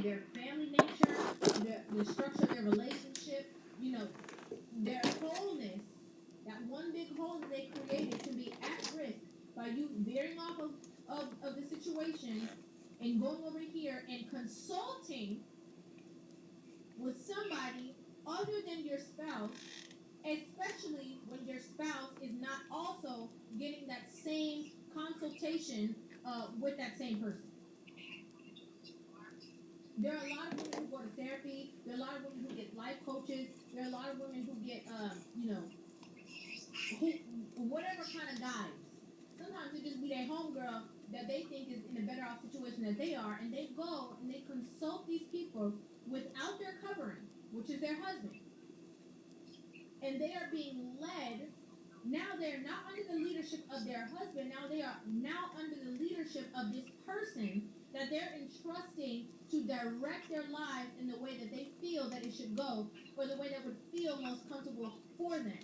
their family nature, the structure of their relationship, their wholeness, that one big hole that they created can be at risk by you veering off of the situation and going over here and consulting with somebody other than your spouse, especially when your spouse is not also getting that same consultation with that same person. There are a lot of women who go to therapy. There are a lot of women who get life coaches. There are a lot of women who get, whatever kind of guys. Sometimes it just be their homegirl that they think is in a better off situation than they are, and they go and they consult these people without their covering, which is their husband. And they are being led. Now they're not under the leadership of their husband. Now they are now under the leadership of this person that they're entrusting to direct their lives in the way that they feel that it should go, or the way that would feel most comfortable for them.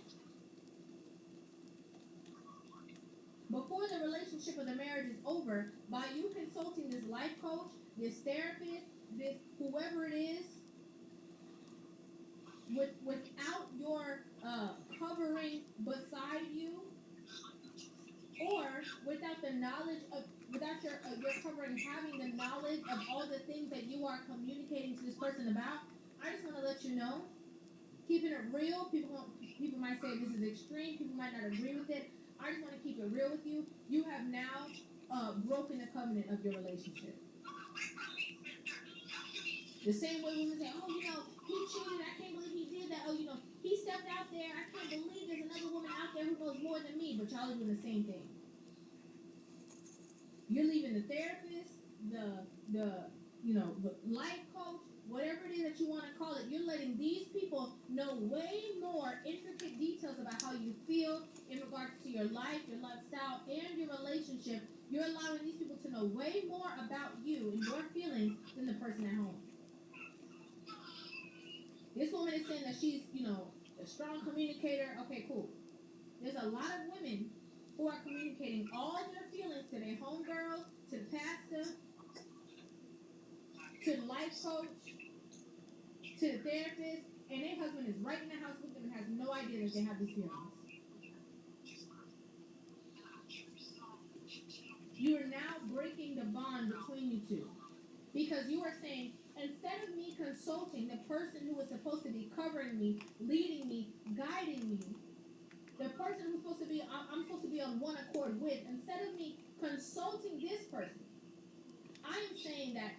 Before the relationship or the marriage is over, by you consulting this life coach, this therapist, this whoever it is, without your covering beside you, or without the knowledge of, without your covering having the knowledge of all the things that you are communicating to this person about, I just want to let you know, keeping it real. People might say this is extreme. People might not agree with it. I just want to keep it real with you. You have now broken the covenant of your relationship. The same way women say, oh, he cheated. I can't believe he did that. Oh, he stepped out there. I can't believe there's another woman out there who knows more than me. But y'all are doing the same thing. You're leaving the therapist, the life coach, whatever it is that you want to call it. You're letting these people know way more intricate details about how you feel in regards to your life, your lifestyle, and your relationship. You're allowing these people to know way more about you and your feelings than the person at home. This woman is saying that she's, a strong communicator. Okay, cool. There's a lot of women who are communicating all their feelings to their homegirls, to the pastor, to the life coach, to the therapist, and their husband is right in the house with them and has no idea that they have these feelings. You are now breaking the bond between you two. Because you are saying, instead of me consulting the person who was supposed to be covering me, leading me, guiding me, the person who's supposed to be, I'm supposed to be on one accord with, instead of me consulting this person, I am saying that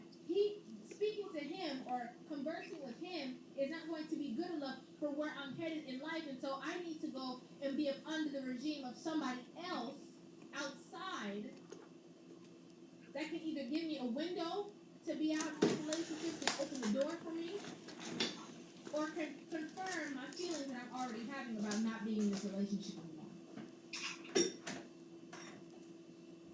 speaking to him or conversing with him is not going to be good enough for where I'm headed in life, and so I need to go and be under the regime of somebody else outside that can either give me a window to be out of this relationship and open the door for me, or can confirm my feelings that I'm already having about not being in this relationship anymore.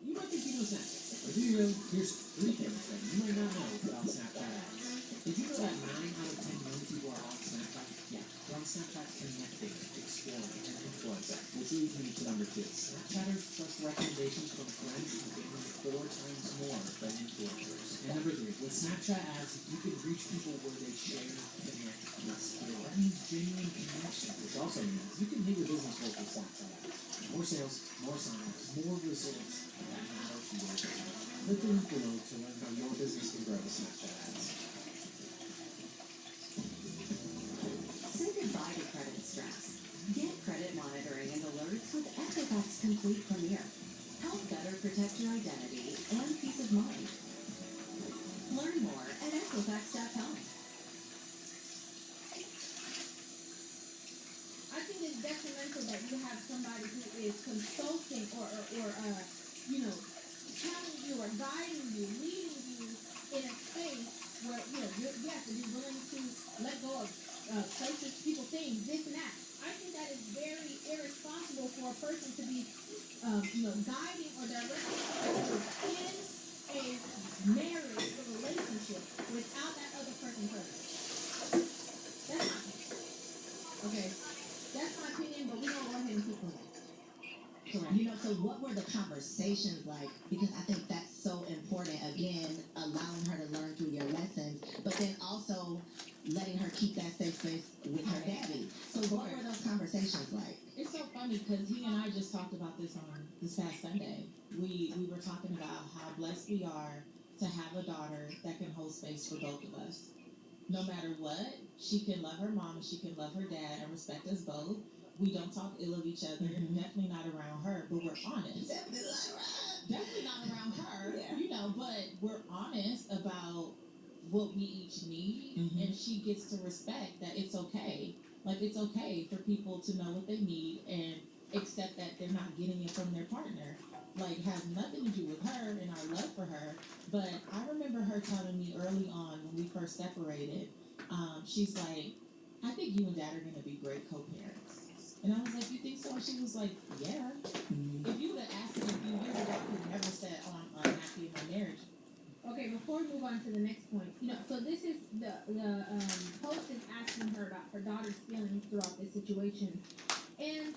You might think you know Snapchat, but do you really? Here's 3 things that you might not know about Snapchat ads. Did you know that 9 out of 10 young people are on Snapchat? Yeah, they're on Snapchat connecting, exploring, and influencing, which leads me to number 2. Snapchatters trust recommendations from friends who give them 4 times more than influencers. And number 3, with Snapchat ads, you can reach people where they share, connect, and skill. That means genuine connection, which also means you can hit your business goals with Snapchat ads. More sales, more sign-ups, more results, and that matters to your business. Click the link below to learn how your business can grow with Snapchat ads. Say goodbye to credit stress. Get credit monitoring and alerts with Equifax Complete Premier. Help better protect your identity and peace of mind. Learn more at Equifax.com. I think it's detrimental that you have somebody who is consulting or telling you or guiding you, leading you in a space where, yes, to be willing to let go of places, people, things, this and that. I think that is very irresponsible for a person to be, guiding or directing in a marriage or relationship without that other person present. That's my opinion. Okay. That's my opinion, but we're going to go ahead and keep going. Correct. So what were the conversations like? Because I think that's so important. Again, allowing her to learn through your lessons. space with her daddy. So what were those conversations like? It's so funny because he and I just talked about this on this past Sunday. We were talking about how blessed we are to have a daughter that can hold space for both of us. No matter what, she can love her mom and she can love her dad and respect us both. We don't talk ill of each other, definitely not around her, but we're honest. Definitely not around her, you know, but we're honest about what we each need, and she gets to respect that it's okay. Like, it's okay for people to know what they need and accept that they're not getting it from their partner. Like, has nothing to do with her and our love for her. But I remember her telling me early on when we first separated, she's like, I think you and dad are going to be great co-parents. And I was like, you think so? And she was like, yeah. If you would have asked me a few years ago, I could have never said, oh, I'm unhappy in my marriage. Okay, before we move on to the next point, you know, so this is the host is asking her about her daughter's feelings throughout this situation, and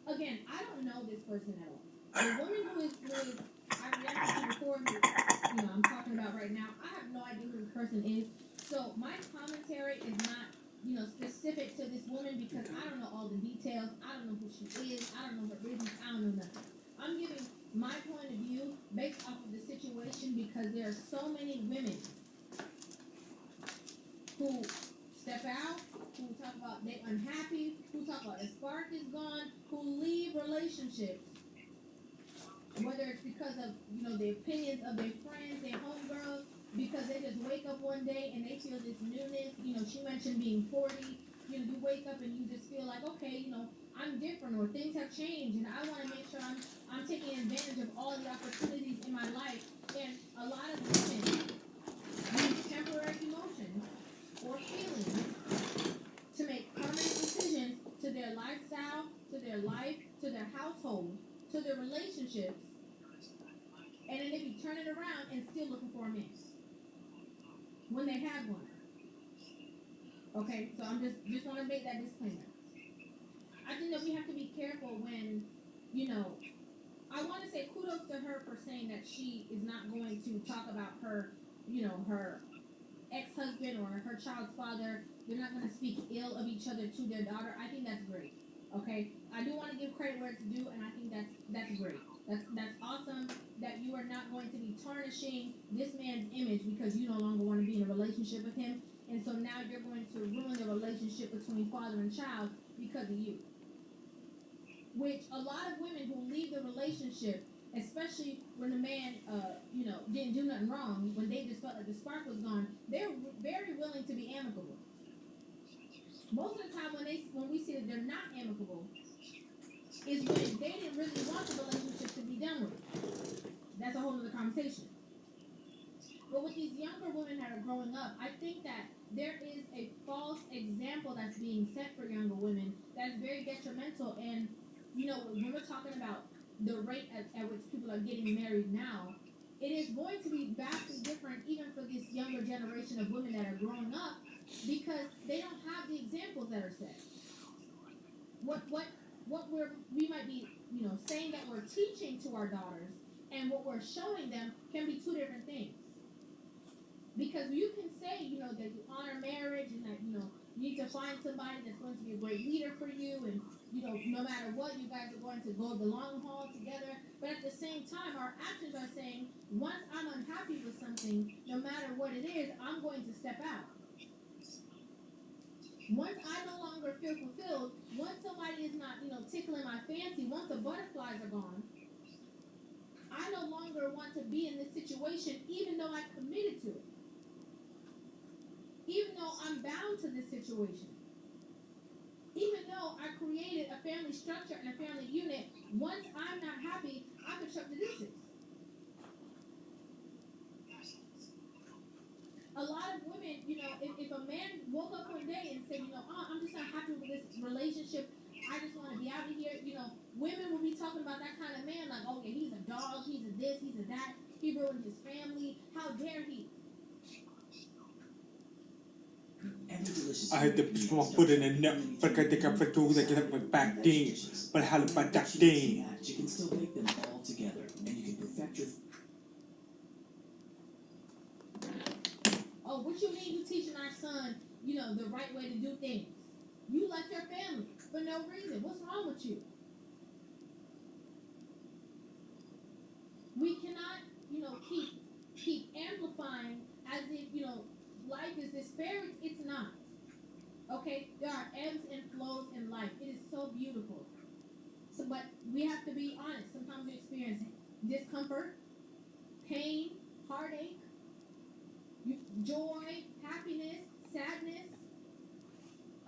again, I don't know this person at all. The woman who I reacted to before, who, you know, I'm talking about right now, I have no idea who this person is. So my commentary is not, you know, specific to this woman because I don't know all the details. I don't know who she is. I don't know her business. I don't know nothing. I'm giving my point of view based off of the situation because there are so many women who step out, who talk about they're unhappy, who talk about the spark is gone, who leave relationships, whether it's because of, you know, the opinions of their friends, their homegirls, because they just wake up one day and they feel this newness. You know, she mentioned being 40. You know, you wake up and you just feel like, okay, you know, I'm different or things have changed and I want to make sure I'm taking advantage of all the opportunities in my life. And a lot of women use temporary emotions or feelings to make permanent decisions to their lifestyle, to their life, to their household, to their relationships, and then they be turning around and still looking for a man when they have one. Okay, so I'm just want to make that disclaimer. I think that we have to be careful when, you know, I want to say kudos to her for saying that she is not going to talk about her, you know, her ex-husband or her child's father. They're not going to speak ill of each other to their daughter. I think that's great. Okay, I do want to give credit where it's due, and I think that's great. That's awesome that you are not going to be tarnishing this man's image because you no longer want to be in a relationship with him, and so now you're going to ruin the relationship between father and child because of you. Which a lot of women who leave the relationship, especially when the man, you know, didn't do nothing wrong, when they just felt like the spark was gone, they're very willing to be amicable. Most of the time, when we see that they're not amicable, is when they didn't really want the relationship to be done with. That's a whole other conversation. But with these younger women that are growing up, I think that there is a false example that's being set for younger women that's very detrimental. And, you know, when we're talking about the rate at which people are getting married now, it is going to be vastly different even for this younger generation of women that are growing up because they don't have the examples that are set. What we might be, you know, saying that we're teaching to our daughters and what we're showing them can be two different things. Because you can say, you know, that you honor marriage and that, you know, you need to find somebody that's going to be a great leader for you and, you know, no matter what, you guys are going to go the long haul together. But at the same time, our actions are saying, once I'm unhappy with something, no matter what it is, I'm going to step out. Once I no longer feel fulfilled, once somebody is not, you know, tickling my fancy, once the butterflies are gone, I no longer want to be in this situation even though I committed to it. Even though I'm bound to this situation. Even though I created a family structure and a family unit, once I'm not happy, I can shut the deuces. A lot of women, you know, if a man woke up one day and said, you know, oh, I'm just not happy with this relationship, I just want to be out of here, you know, women will be talking about that kind of man like, oh yeah, he's a dog, he's a this, he's a that, he ruined his family, how dare he? I had the small foot in the net, but I think I put two that get my back day, but how about that day? You can still make them all together, and you can perfect your. Oh, what you mean you teaching our son the right way to do things. You left your family for no reason. What's wrong with you? We cannot, keep amplifying as if, life is this fairy. It's not. Okay? There are ebbs and flows in life. It is so beautiful. So, but we have to be honest. Sometimes we experience discomfort, pain, heartache, joy, happiness, sadness.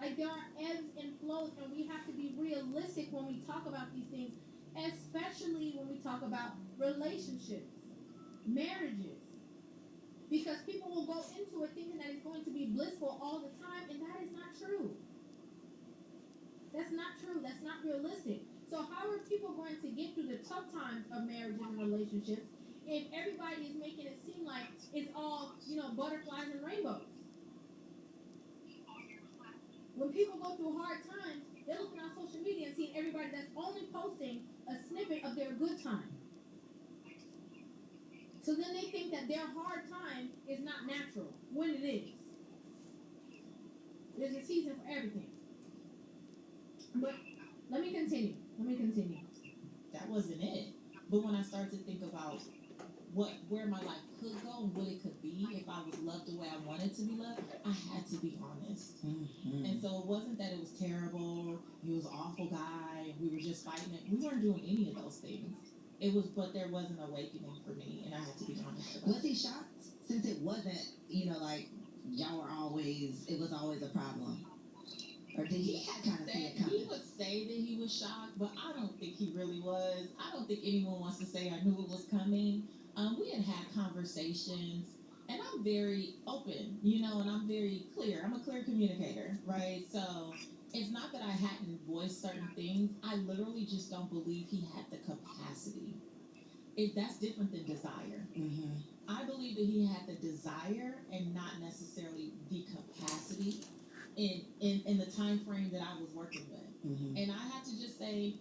Like there are ebbs and flows, and we have to be realistic when we talk about these things, especially when we talk about relationships, marriages. Because people will go into it thinking that it's going to be blissful all the time, and that is not true. That's not true. That's not realistic. So how are people going to get through the tough times of marriages and relationships if everybody is making it seem like it's all, butterflies and rainbows? When people go through hard times, they're looking on social media and seeing everybody that's only posting a snippet of their good time. So then they think that their hard time is not natural, when it is. There's a season for everything. But let me continue. That wasn't it. But when I started to think about where my life could go and what it could be if I was loved the way I wanted to be loved, I had to be honest. Mm-hmm. And so it wasn't that it was terrible, he was an awful guy, we were just fighting it. We weren't doing any of those things. But there was an awakening for me, and I had to be honest about it. Was he shocked? Since it wasn't, like y'all were always, it was always a problem. Or did he kind of see it coming? He would say that he was shocked, but I don't think he really was. I don't think anyone wants to say I knew it was coming. We had conversations, and I'm very open, and I'm very clear. I'm a clear communicator, right? So it's not that I hadn't voiced certain things. I literally just don't believe he had the capacity. That's different than desire. Mm-hmm. I believe that he had the desire and not necessarily the capacity in the time frame that I was working with. Mm-hmm. And I had to just say,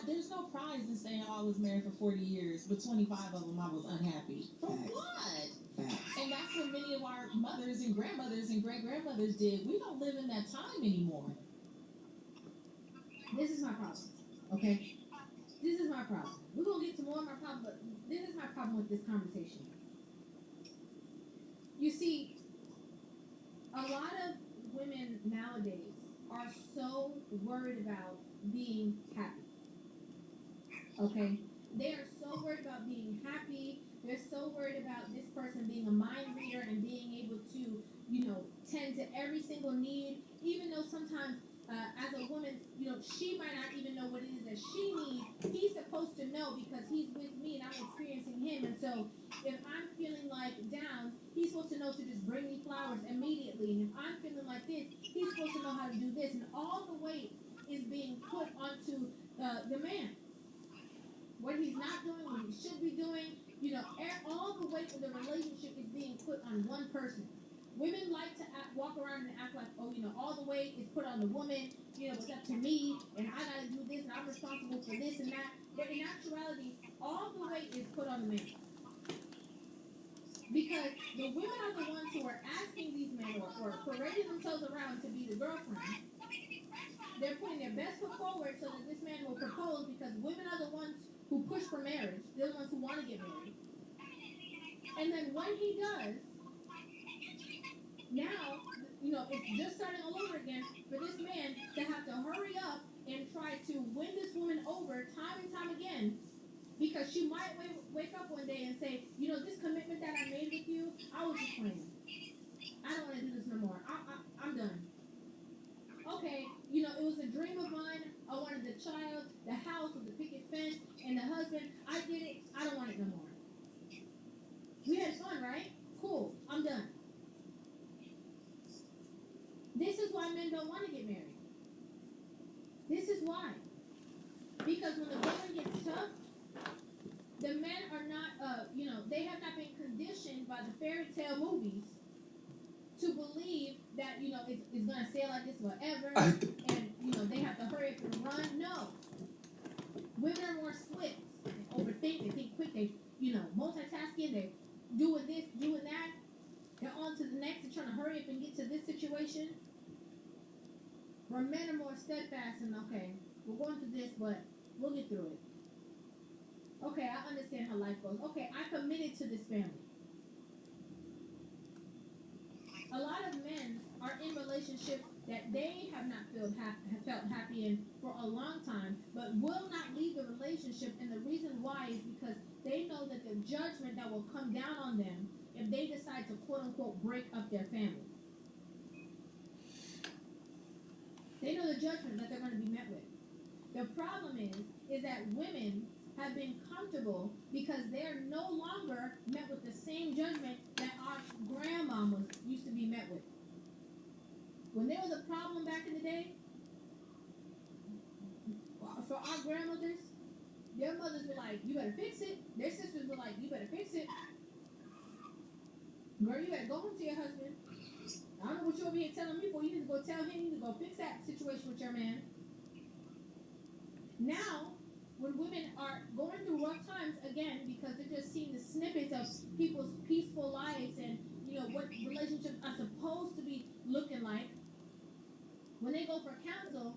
there's no prize in saying, I was married for 40 years, but 25 of them I was unhappy. For Facts. what? Facts. And that's what many of our mothers and grandmothers and great-grandmothers did. We don't live in that time anymore. This is my problem, okay? This is my problem. We're going to get to more of my problem, but this is my problem with this conversation. You see, a lot of women nowadays are so worried about being happy. Okay? They are so worried about being happy. They're so worried about this person being a mind reader and being able to, tend to every single need, even though sometimes as a woman, she might not even know what it is that she needs. He's supposed to know because he's with me and I'm experiencing him. And so if I'm feeling like down, he's supposed to know to just bring me flowers immediately. And if I'm feeling like this, he's supposed to know how to do this. And all the weight is being put onto the man. What he's not doing, what he should be doing, all the weight of the relationship is being put on one person. Women like to walk around and act like, all the weight is put on the woman, it's up to me, and I gotta do this, and I'm responsible for this and that. But in actuality, all the weight is put on the man. Because the women are the ones who are asking these men or parading themselves around to be the girlfriend. They're putting their best foot forward so that this man will propose because women are the ones who push for marriage. They're the ones who want to get married. And then when he does, now, it's just starting all over again for this man to have to hurry up and try to win this woman over time and time again because she might wake up one day and say, this commitment that I made with you, I was just playing. I don't want to do this no more. I'm done. Okay, it was a dream of mine. I wanted the child, the house with the picket fence, and the husband. I did it. I don't want it no more. We had fun, right? Cool. I'm done. This is why men don't want to get married. This is why. Because when the going gets tough, the men are not, they have not been conditioned by the fairy tale movies to believe that, it's going to stay like this forever and, they have to hurry up and run. No. Women are more swift. They overthink, they think quick, they, multitasking, they doing this, doing that. They're on one to the next and trying to hurry up and get to this situation. Where men are more steadfast and okay, we're going through this, but we'll get through it. Okay, I understand how life goes. Okay, I committed to this family. A lot of men are in relationships that they have not felt happy in for a long time, but will not leave the relationship. And the reason why is because they know that the judgment that will come down on them if they decide to quote unquote break up their family. They know the judgment that they're going to be met with. The problem is that women have been comfortable because they're no longer met with the same judgment that our grandmamas used to be met with. When there was a problem back in the day, for our grandmothers, their mothers were like, you better fix it. Their sisters were like, you better fix it. Girl, you better go home to your husband. I don't know what you're over here telling me for. You need to go tell him, you need to go fix that situation with your man. Now, when women are going through rough times, again, because they're just seeing the snippets of people's peaceful lives and, what relationships are supposed to be looking like, when they go for counsel,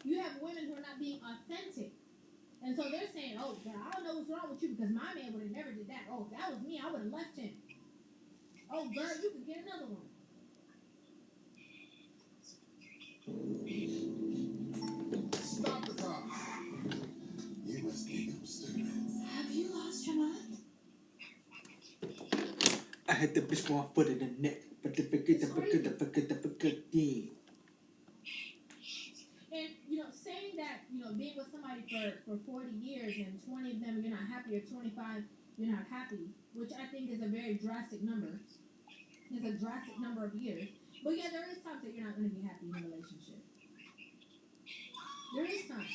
you have women who are not being authentic. And so they're saying, oh, girl, I don't know what's wrong with you because my man would have never did that. Oh, if that was me, I would have left him. Oh, girl, you could get another one. Stop the car. You must think I'm stupid. Have you lost your mind? I had the bitch 1 foot in the neck, but the And, saying that, being with somebody for 40 years and 20 of them you're not happy, or 25 you're not happy, which I think is a very drastic number. It's a drastic number of years. But yeah, there is times that you're not going to be happy in a relationship. There is time.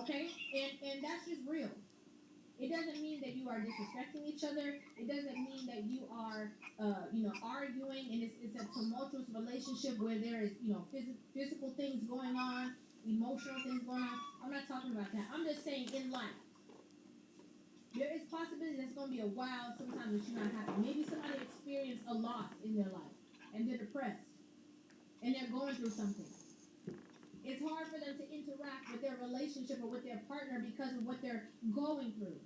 Okay? And that's just real. It doesn't mean that you are disrespecting each other. It doesn't mean that you are, arguing and it's a tumultuous relationship where there is, physical things going on, emotional things going on. I'm not talking about that. I'm just saying in life, there is possibility that's going to be a while sometimes that you're not happy. Maybe somebody experienced a loss in their life and they're depressed and they're going through something. It's hard for them to interact with their relationship or with their partner because of what they're going through.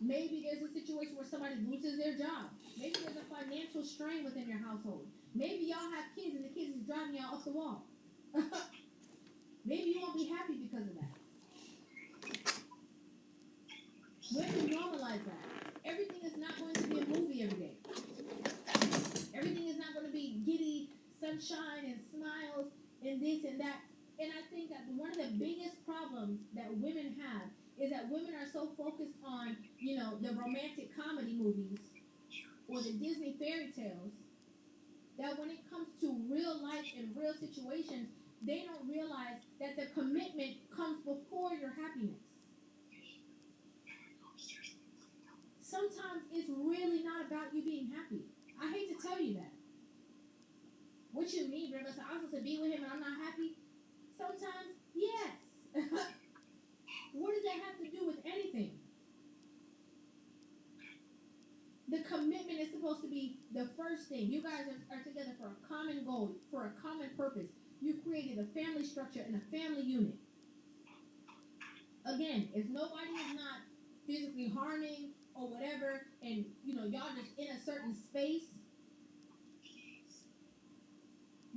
Maybe there's a situation where somebody loses their job. Maybe there's a financial strain within your household. Maybe y'all have kids and the kids is driving y'all up the wall. Maybe you won't be happy because of that. Women normalize that. Everything is not going to be a movie every day. Everything is not going to be giddy, sunshine, and smiles, and this and that. And I think that one of the biggest problems that women have is that women are so focused on, the romantic comedy movies or the Disney fairy tales that when it comes to real life and real situations, they don't realize that the commitment comes before your happiness. Sometimes it's really not about you being happy. I hate to tell you that. What you mean, River? So I'm supposed to be with him and I'm not happy? Sometimes, yes. What does that have to do with anything? The commitment is supposed to be the first thing. You guys are together for a common goal, for a common purpose. You created a family structure and a family unit. Again, if nobody is not physically harming or whatever, and y'all just in a certain space,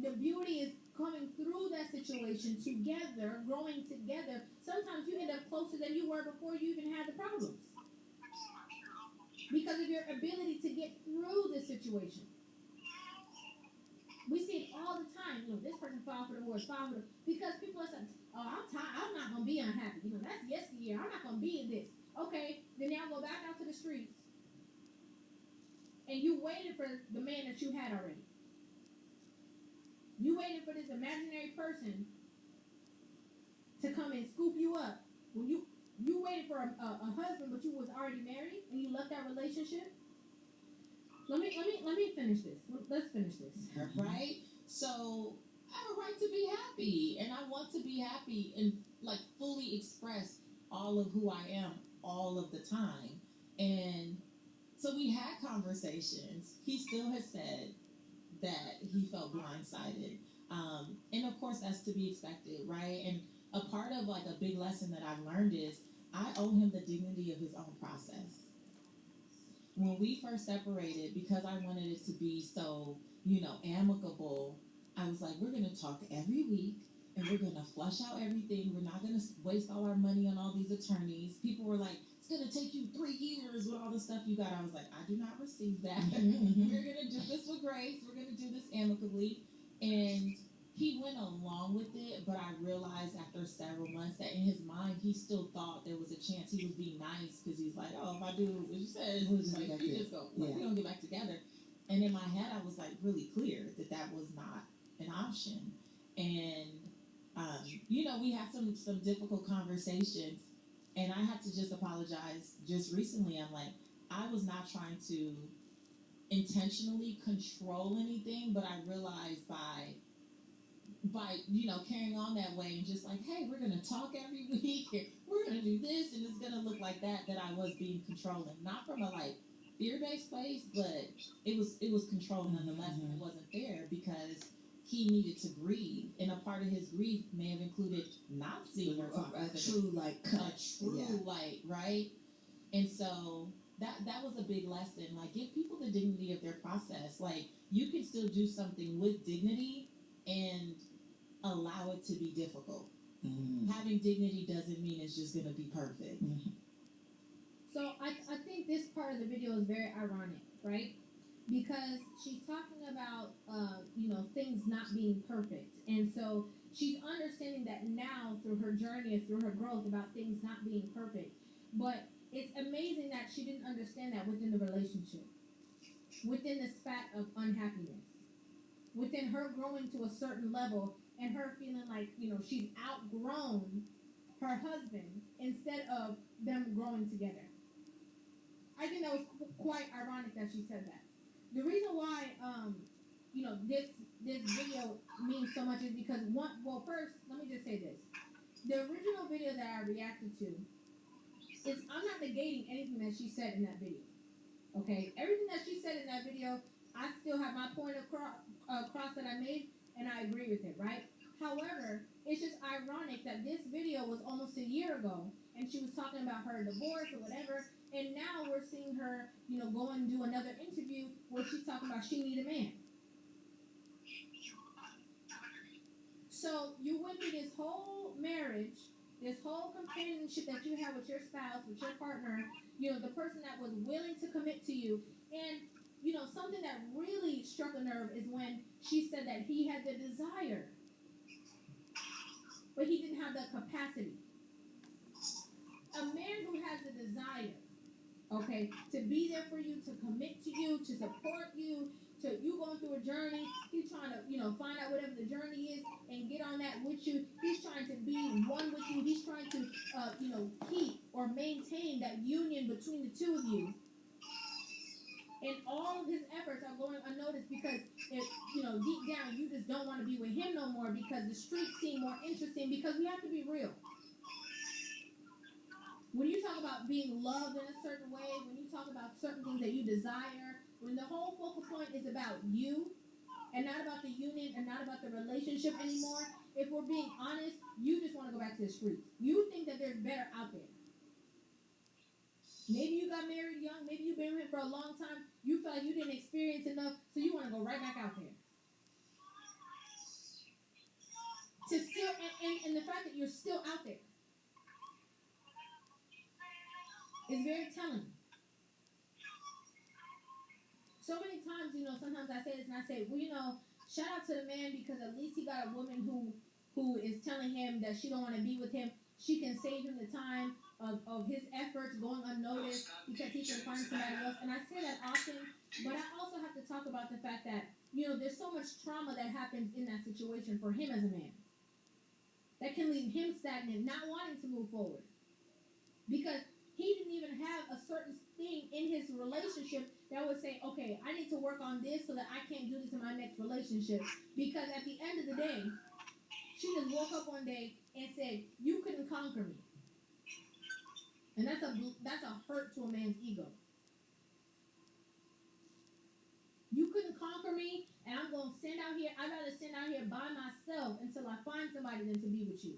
the beauty is coming through that situation together, growing together. Sometimes you end up closer than you were before you even had the problems. Because of your ability to get through the situation. We see it all the time. This person filed for divorce, because people are saying, oh, I'm tired. I'm not going to be unhappy. That's yesteryear. I'm not going to be in this. Okay, then now go back out to the streets. And you waited for the man that you had already. You waited for this imaginary person to come and scoop you up. When you waited for a husband, but you was already married, and you left that relationship. Let me finish this. Let's finish this. Right? So I have a right to be happy, and I want to be happy and fully express all of who I am all of the time. And so we we had conversations. He still has said that he felt blindsided. And of course, that's to be expected, right? And a part of like a big lesson that I've learned is I owe him the dignity of his own process. When we first separated, because I wanted it to be so, amicable, I was like, we're going to talk every week and we're going to flush out everything. We're not going to waste all our money on all these attorneys. People were like, it's going to take you 3 years with all the stuff you got. I was like, I do not receive that. We're going to do this with grace. We're going to do this amicably. And he went along with it, but I realized after several months that in his mind, he still thought there was a chance he was being nice because he's like, oh, if I do what you said, We'll just like, get back you together. just go, Yeah. we're going to get back together. And in my head, I was like really clear that that was not an option. And, we had some difficult conversations, and I had to just apologize just recently. I'm like, I was not trying to intentionally control anything, but I realized by carrying on that way and just like, hey, we're gonna talk every week and we're gonna do this and it's gonna look like that I was being controlling, not from a like fear-based place, but it was controlling nonetheless. And it wasn't fair because he needed to grieve, and a part of his grief may have included not seeing her talk A true like cut. a true Yeah. like, right? And so that was a big lesson. Like, give people the dignity of their process. Like, you can still do something with dignity and allow it to be difficult. Having dignity doesn't mean it's just gonna be perfect. So I think this part of the video is very ironic, right? Because she's talking about things not being perfect, and so she's understanding that now through her journey and through her growth about things not being perfect. But it's amazing that she didn't understand that within the relationship, within the spat of unhappiness, within her growing to a certain level and her feeling like she's outgrown her husband instead of them growing together. I think that was quite ironic that she said that. The reason why this video means so much is because first, let me just say this. The original video that I reacted to is, I'm not negating anything that she said in that video. Okay? Everything that she said in that video, I still have my point across that I made, and I agree with it, right? However, it's just ironic that this video was almost a year ago, and she was talking about her divorce or whatever, and now we're seeing her, go and do another interview where she's talking about she need a man. So you went through this whole marriage, this whole companionship that you have with your spouse, with your partner, the person that was willing to commit to you, and something that really struck a nerve is when she said that he had the desire, but he didn't have the capacity. A man who has the desire, okay, to be there for you, to commit to you, to support you, to you going through a journey, he's trying to, find out whatever the journey is and get on that with you. He's trying to be one with you. He's trying to, keep or maintain that union between the two of you. And all of his efforts are going unnoticed because, deep down, you just don't want to be with him no more because the streets seem more interesting, because we have to be real. When you talk about being loved in a certain way, when you talk about certain things that you desire, when the whole focal point is about you and not about the union and not about the relationship anymore, if we're being honest, you just want to go back to the streets. You think that there's better out there. Maybe you got married young. Maybe you've been with him for a long time. You felt like you didn't experience enough, so you want to go right back out there. To still, and the fact that you're still out there is very telling. So many times, sometimes I say this and I say, well, shout out to the man, because at least he got a woman who is telling him that she don't want to be with him. She can save him the time of his efforts going unnoticed because he can find somebody else. And I say that often, but I also have to talk about the fact that, there's so much trauma that happens in that situation for him as a man that can leave him stagnant, not wanting to move forward. Because he didn't even have a certain thing in his relationship that would say, okay, I need to work on this so that I can't do this in my next relationship. Because at the end of the day, she just woke up one day and said, you couldn't conquer me. And that's a hurt to a man's ego. for me, and I'm gonna stand out here. I'd rather stand out here by myself until I find somebody than to be with you.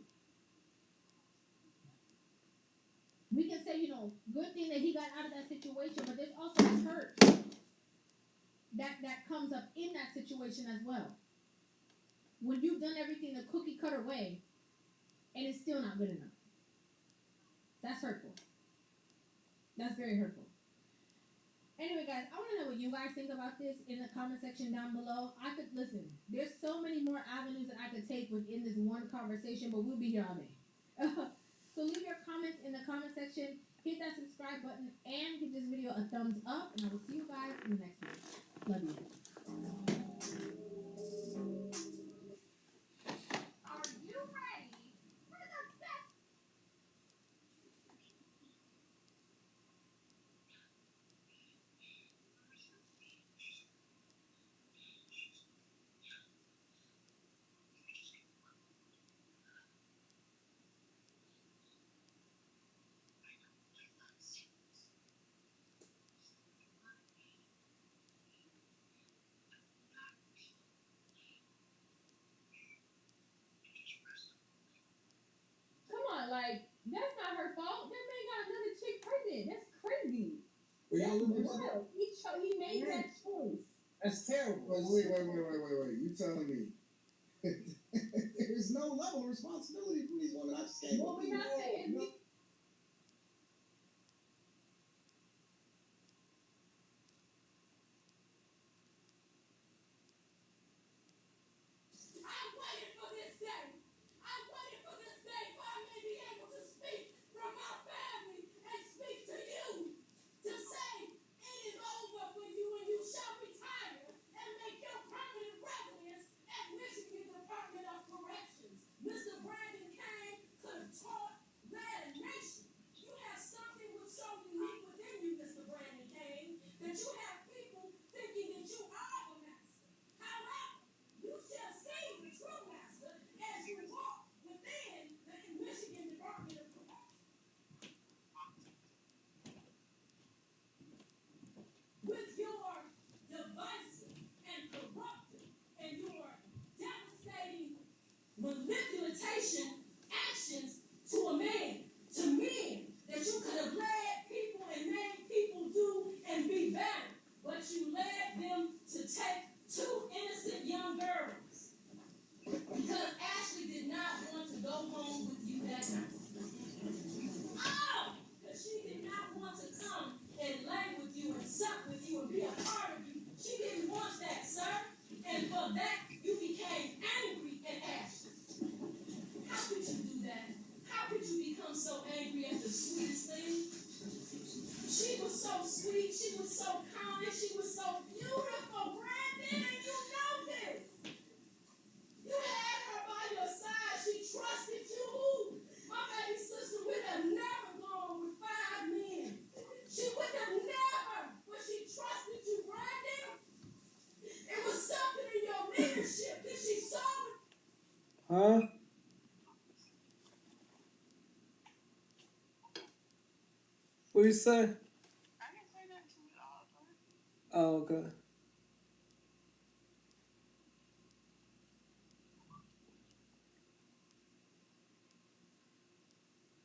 We can say, good thing that he got out of that situation, but there's also hurt that comes up in that situation as well. When you've done everything the cookie cutter way, and it's still not good enough. That's hurtful. That's very hurtful. Anyway, guys, I want to know what you guys think about this in the comment section down below. I could listen. There's so many more avenues that I could take within this one conversation, but we'll be here all day. So leave your comments in the comment section. Hit that subscribe button and give this video a thumbs up. And I will see you guys in the next one. Love you. Are you ready for the best? Like, that's not her fault. That man got another chick pregnant. That's crazy. That's wild. He made that choice. That's terrible. Wait. You telling me there's no level of responsibility from these women? I just can't. Well, we're not saying. No. Manipulation actions to a man, to men, that you could have led people and made people do and be better, but you led them to take two innocent young girls because Ashley did not want to go home with you that night. Oh, because she did not want to come and lay with you and sup with you and be a part of you. She didn't want that, sir, and for that you became angry at Ashley. How could you do that? How could you become so angry at the sweetest thing? She was so sweet. She was so kind. She was so beautiful, Brandon, and you know this. You had her by your side. She trusted you. My baby sister would have never gone with 5 men. She would have never, but she trusted you, Brandon. It was something in your leadership that she saw. Huh? What do you say? I didn't say that to you all, Oh, okay.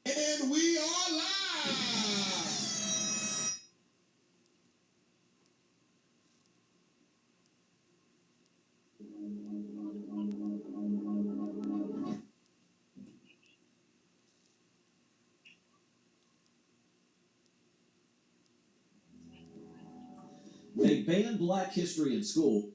And we are live. They banned Black history in school.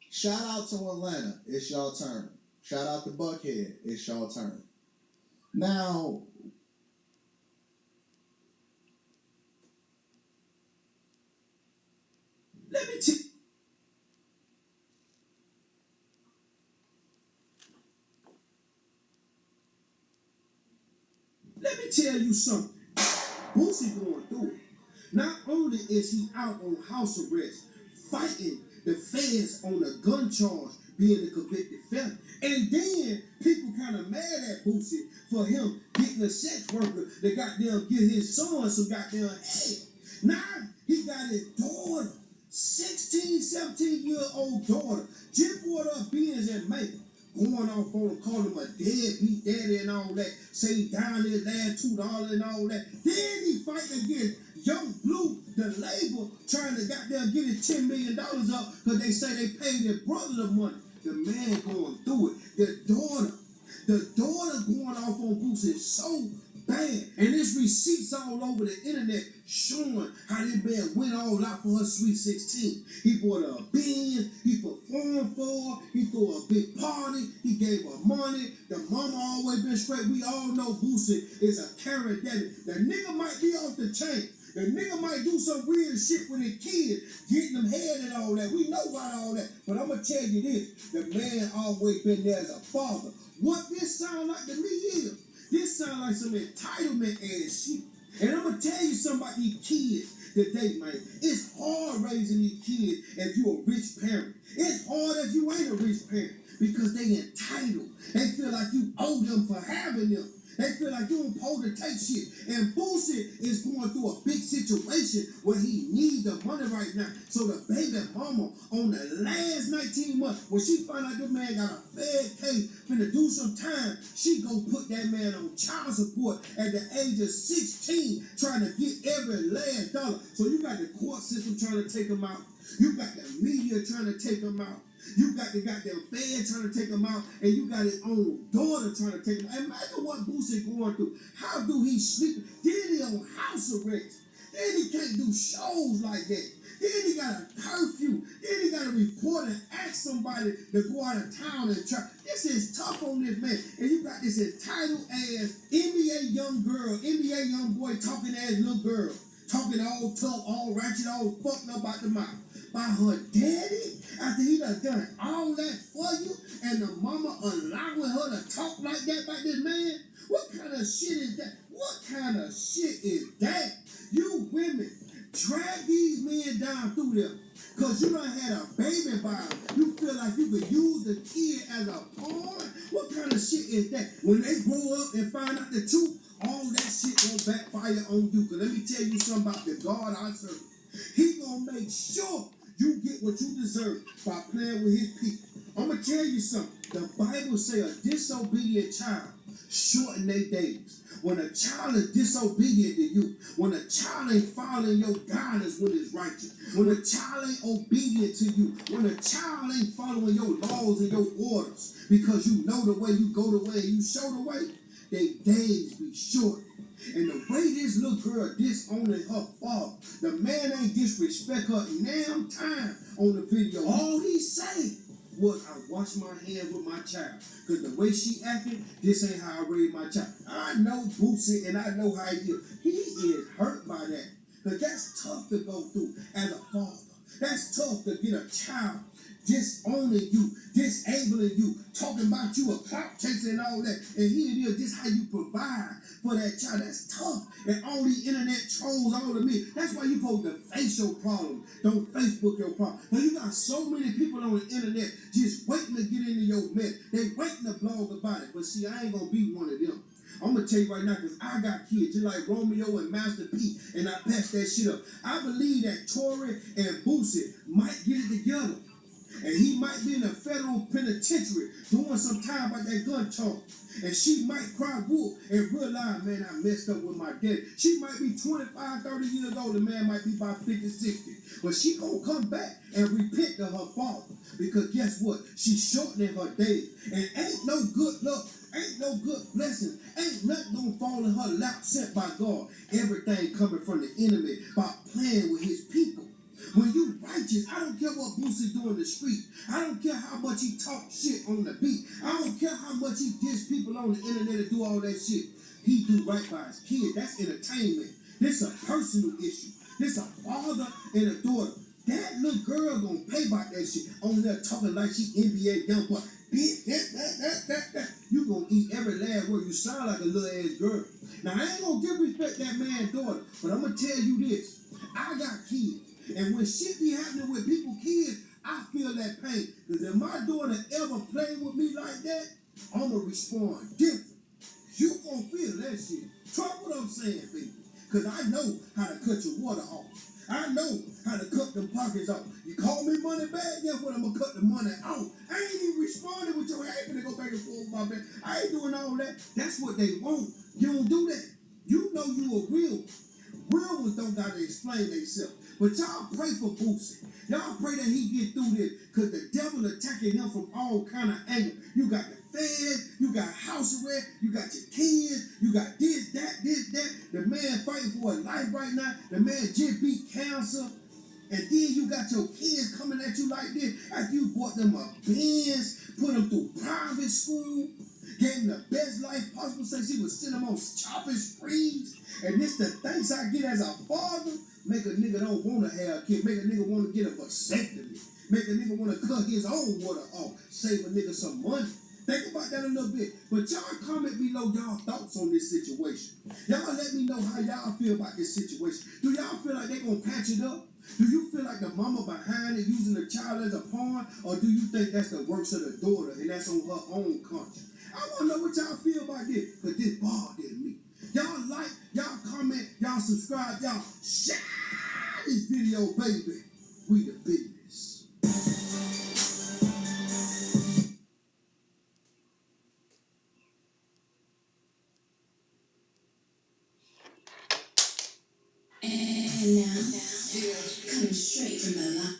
Shout out to Atlanta. It's y'all turn. Shout out to Buckhead. It's y'all turn. Now, Let me tell tell you something. Boosie going through it. Not only is he out on house arrest, fighting the feds on a gun charge, being a convicted felon, and then people kind of mad at Boosie for him getting a sex worker that goddamn get his son some goddamn head. Now he got his daughter, 16, 17-year-old daughter, just brought up Benz and May, going off on him, calling him a deadbeat daddy and all that, say down his last $2 and all that. Then he fighting against Young Blue, the label, trying to goddamn get his $10 million up because they say they paid their brother the money. The man going through it. The daughter going off on Boosie is so bad. And there's receipts all over the internet showing how this man went all out for her sweet 16. He bought her a Benz, he performed for her, he threw a big party, he gave her money. The mama always been straight. We all know Boosie is a carrot daddy. The nigga might be off the chain. The nigga might do some weird shit with his kids, getting them head and all that. We know about all that. But I'm going to tell you this. The man always been there as a father. What this sound like to me is, this sound like some entitlement ass shit. And I'm going to tell you something about these kids today, man. It's hard raising these kids if you're a rich parent. It's hard if you ain't a rich parent because they entitled. They feel like you owe them for having them. They feel like you don't supposed to take shit. And Boosie is going through a big situation where he needs the money right now. So the baby mama on the last 19 months, when she found out the man got a Fed case, finna do some time, she go put that man on child support at the age of 16, trying to get every last dollar. So you got the court system trying to take him out. You got the media trying to take him out. You got the goddamn Fed trying to take him out, and you got his own daughter trying to take him out. Imagine what Boosie going through. How do he sleep? Then he on house arrest. Then he can't do shows like that. Then he got a curfew. Then he got to report and ask somebody to go out of town and try. This is tough on this man. And you got this entitled ass NBA young girl, NBA young boy talking ass little girl, talking all tough, all ratchet, all fucked up out the mouth. By her daddy, after he done all that for you, and the mama allowing her to talk like that about this man? What kind of shit is that? What kind of shit is that? You women, drag these men down through them. Because you done had a baby by them. You feel like you could use the kid as a pawn? What kind of shit is that? When they grow up and find out the truth, all that shit gonna backfire on you. Because let me tell you something about the God I serve. He gonna make sure you get what you deserve by playing with his people. I'm going to tell you something. The Bible say a disobedient child shorten their days. When a child is disobedient to you, when a child ain't following your guidance when it's righteous, when a child ain't obedient to you, when a child ain't following your laws and your orders because you know the way, you go the way, and you show the way, their days be short. And the way this little girl disowning her father, the man ain't disrespect her damn time on the video. All he said was, I wash my hands with my child. Because the way she acted, this ain't how I raised my child. I know Boosie and I know how he is. He is hurt by that. Because that's tough to go through as a father. That's tough to get a child disowning you, disabling you, talking about you a clout chaser and all that. And here it is, this how you provide for that child. That's tough. And all these internet trolls, all of me. That's why you supposed to face your problem. Don't Facebook your problem. But you got so many people on the internet just waiting to get into your mess. They waiting to blog about it. But see, I ain't gonna be one of them. I'm going to tell you right now, because I got kids just like Romeo and Master P, and I passed that shit up. I believe that Tory and Boosie might get it together. And he might be in a federal penitentiary doing some time about that gun charge. And she might cry wolf and realize, man, I messed up with my daddy. She might be 25, 30 years old. The man might be about 50, 60. But she going to come back and repent to her father. Because guess what? She's shortening her days. And ain't no good luck. Ain't no good blessing. Ain't nothing going to fall in her lap sent by God. Everything coming from the enemy by playing with his people. When you righteous, I don't care what Boosie do in the street. I don't care how much he talk shit on the beat. I don't care how much he diss people on the internet and do all that shit. He do right by his kid. That's entertainment. This a personal issue. This a father and a daughter. That little girl gonna pay by that shit on there talking like she NBA young boy. Bitch, that. you gonna eat every last word. You sound like a little ass girl. Now I ain't gonna disrespect that man's daughter, but I'm gonna tell you this. I got kids. And when shit be happening with people's kids, I feel that pain. Because if my daughter ever play with me like that, I'ma respond different. You gon' feel that shit. Trust what I'm saying, baby. Because I know how to cut your water off. I know how to cut them pockets off. You call me money bag, guess what? I'm gonna cut the money off. I ain't even responding with your I ain't gonna go back and forth with my man. I ain't doing all that. That's what they want. You don't do that. You know you a real. Real ones don't gotta explain themselves. But y'all pray for Boosie. Y'all pray that he get through this. Cause the devil attacking him from all kind of angles. You got the feds, you got house arrest, you got your kids, you got this, that. The man fighting for his life right now. The man just beat cancer. And then you got your kids coming at you like this after you bought them a Benz, put them through private school, gave them the best life possible since he was sending them on shopping sprees. And this the thanks I get as a father, make a nigga don't want to have a kid, make a nigga want to get a vasectomy, make a nigga want to cut his own water off, save a nigga some money. Think about that a little bit. But y'all comment below y'all thoughts on this situation. Y'all let me know how y'all feel about this situation. Do y'all feel like they gonna patch it up? Do you feel like the mama behind it using the child as a pawn? Or do you think that's the works of the daughter and that's on her own conscience? I want to know what y'all feel about this, because this bothered me. Y'all like, y'all comment, y'all subscribe, y'all share this video, baby. We the business. And now, coming straight from the line.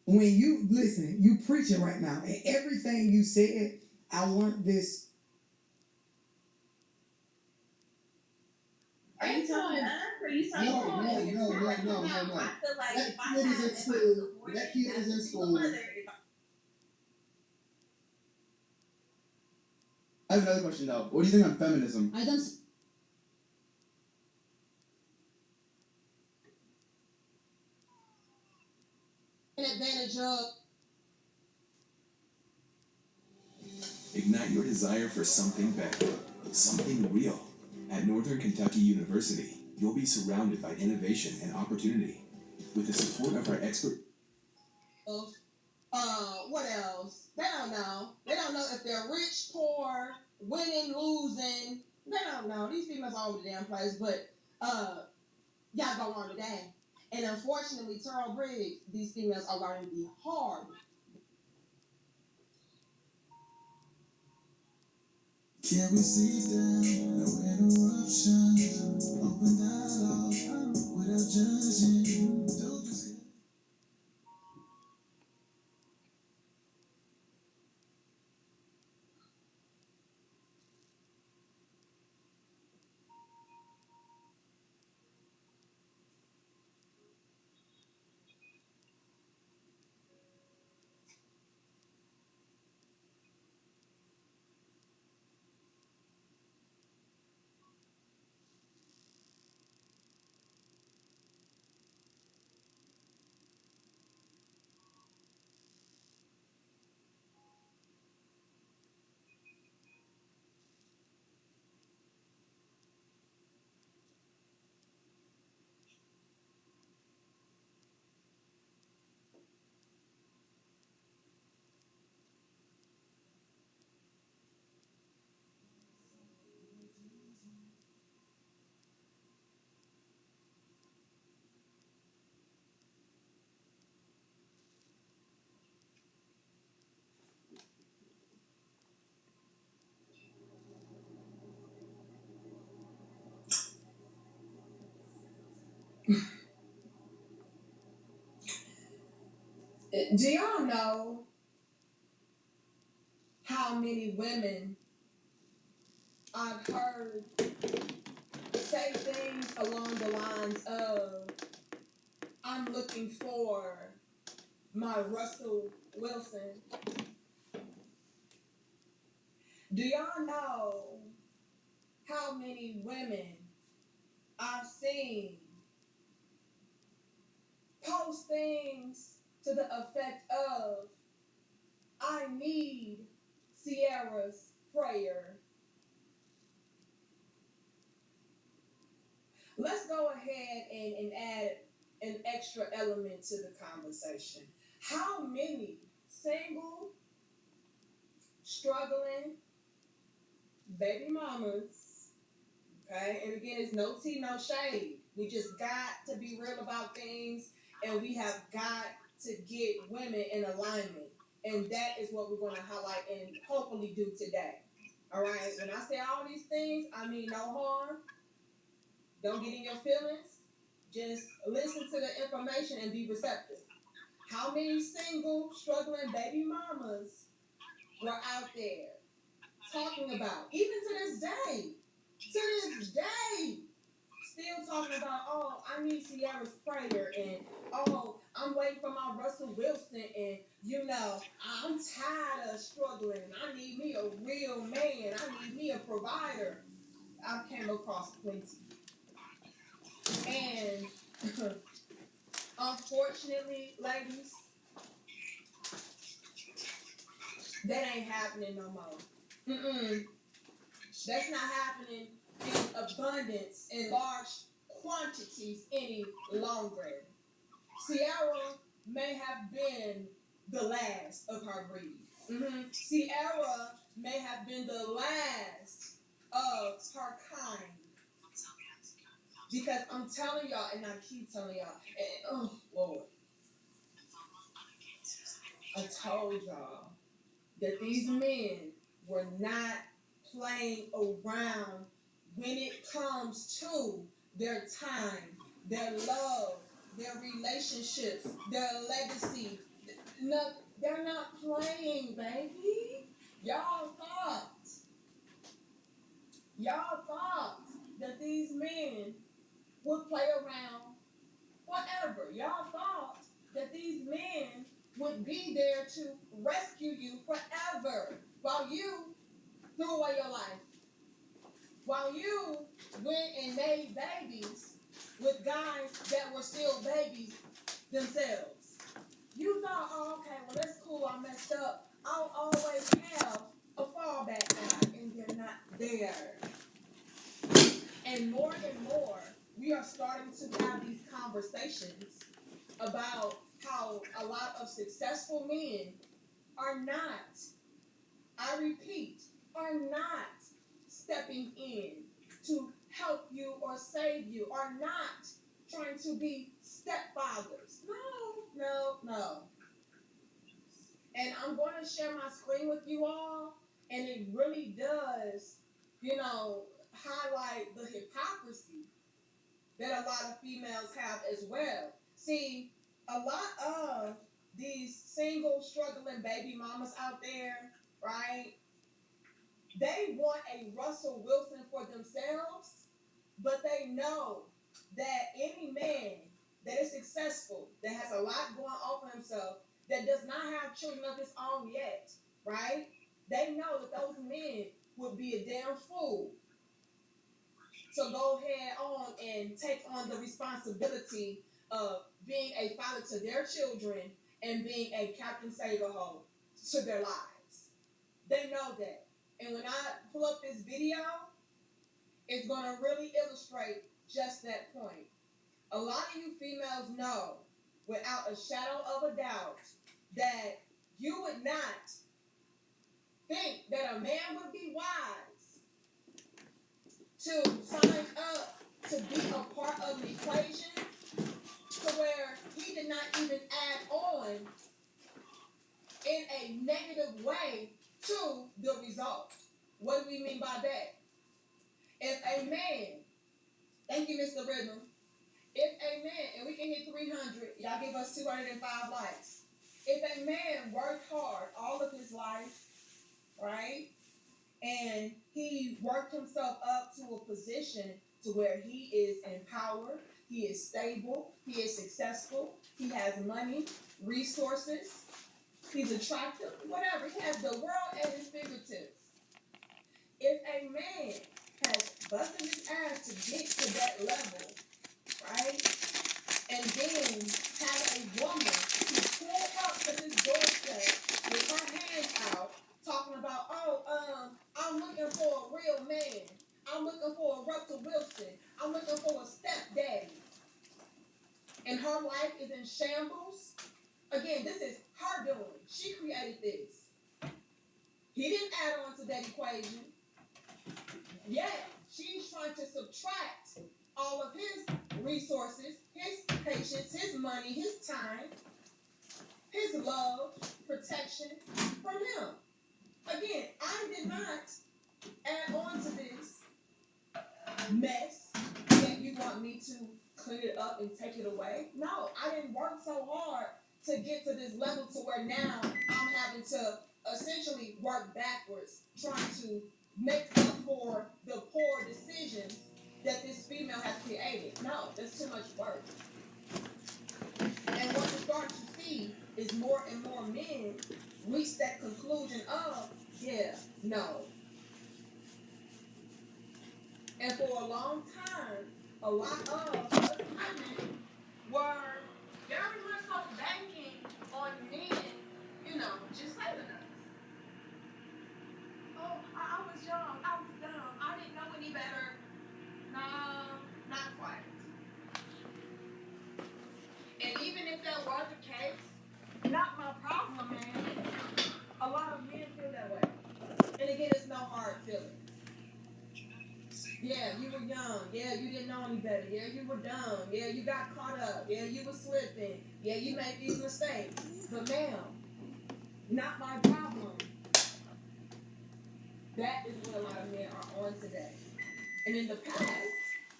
When you listen, you preaching right now, and everything you said, I want this. Are you talking No. I feel like That if I kid is had in school. That kid is in school. I have another question though. What do you think on feminism? I don't. Advantage of. Ignite your desire for something better, something real. At Northern Kentucky University, you'll be surrounded by innovation and opportunity. With the support of our expert. What else? They don't know. They don't know if they're rich, poor, winning, losing. They don't know. These females all over the damn place, but y'all go on today. And unfortunately, Terrell Briggs, these females are learning the hard. Can't we sit down, no interruption, open dialogue, without judging, don't just Do y'all know how many women I've heard say things along the lines of, I'm looking for my Russell Wilson? Do y'all know how many women I've seen post things to the effect of, I need Sierra's prayer. Let's go ahead and add an extra element to the conversation. How many single, struggling baby mamas, okay, and again, it's no tea, no shade. We just got to be real about things, and we have got to get women in alignment. And that is what we're going to highlight and hopefully do today. All right? When I say all these things, I mean no harm. Don't get in your feelings. Just listen to the information and be receptive. How many single, struggling baby mamas were out there talking about, even to this day, still talking about, oh, I need Sierra's prayer, and oh, I'm waiting for my Russell Wilson, and you know, I'm tired of struggling. I need me a real man. I need me a provider. I came across plenty. And unfortunately, ladies, that ain't happening no more. That's not happening in abundance, in large quantities any longer. Sierra may have been the last of her breed. Sierra may have been the last of her kind. Because I'm telling y'all, and I keep telling y'all, and, oh, Lord, I told y'all that these men were not playing around when it comes to their time, their love, their relationships, their legacy. No, they're not playing, baby. Y'all thought that these men would play around forever. Y'all thought that these men would be there to rescue you forever while you threw away your life. While you went and made babies with guys that were still babies themselves. You thought, oh, okay, well, that's cool, I messed up. I'll always have a fallback guy, and they're not there. And more, we are starting to have these conversations about how a lot of successful men are not, I repeat, are not stepping in to help you or save you, are not trying to be stepfathers. No. And I'm going to share my screen with you all, and it really does, highlight the hypocrisy that a lot of females have as well. See, a lot of these single, struggling baby mamas out there, right? They want a Russell Wilson for themselves, but they know that any man that is successful, that has a lot going on for himself, that does not have children of his own yet, right? They know that those men would be a damn fool to go ahead on and take on the responsibility of being a father to their children and being a Captain Save-A-Ho to their lives. They know that. And when I pull up this video, it's going to really illustrate just that point. A lot of you females know, without a shadow of a doubt, that you would not think that a man would be wise to sign up to be a part of an equation to where he did not even add on in a negative way to the result. What do we mean by that? If a man, thank you, Mr. Rhythm, if a man, and we can hit 300, y'all give us 205 likes. If a man worked hard all of his life, right, and he worked himself up to a position to where he is empowered, he is stable, he is successful, he has money, resources, he's attractive, whatever, he has the world at his fingertips. If a man has busted his has to get to that level, right? And then have a woman who pull up to this doorstep with her hands out, talking about, I'm looking for a real man. I'm looking for a Russell Wilson. I'm looking for a stepdaddy. And her life is in shambles. Again, this is her doing. She created this. He didn't add on to that equation. Yeah, she's trying to subtract all of his resources, his patience, his money, his time, his love, protection from him. Again, I did not add on to this mess that you want me to clean it up and take it away. No, I didn't work so hard to get to this level to where now I'm having to essentially work backwards, trying to make up for the poor decisions that this female has created. No, that's too much work. And what you start to see is more and more men reach that conclusion of, yeah, no. And for a long time, a lot of us women were very much so banking on men, just saving us. Oh, I was young, I was dumb, I didn't know any better. No, not quite. And even if that was the case, not my problem, man. A lot of men feel that way. And again, it's no hard feelings. Yeah, you were young. Yeah, you didn't know any better. Yeah, you were dumb. Yeah, you got caught up. Yeah, you were slipping. Yeah, you made these mistakes. But ma'am, not my problem. That is what a lot of men are on today. And in the past,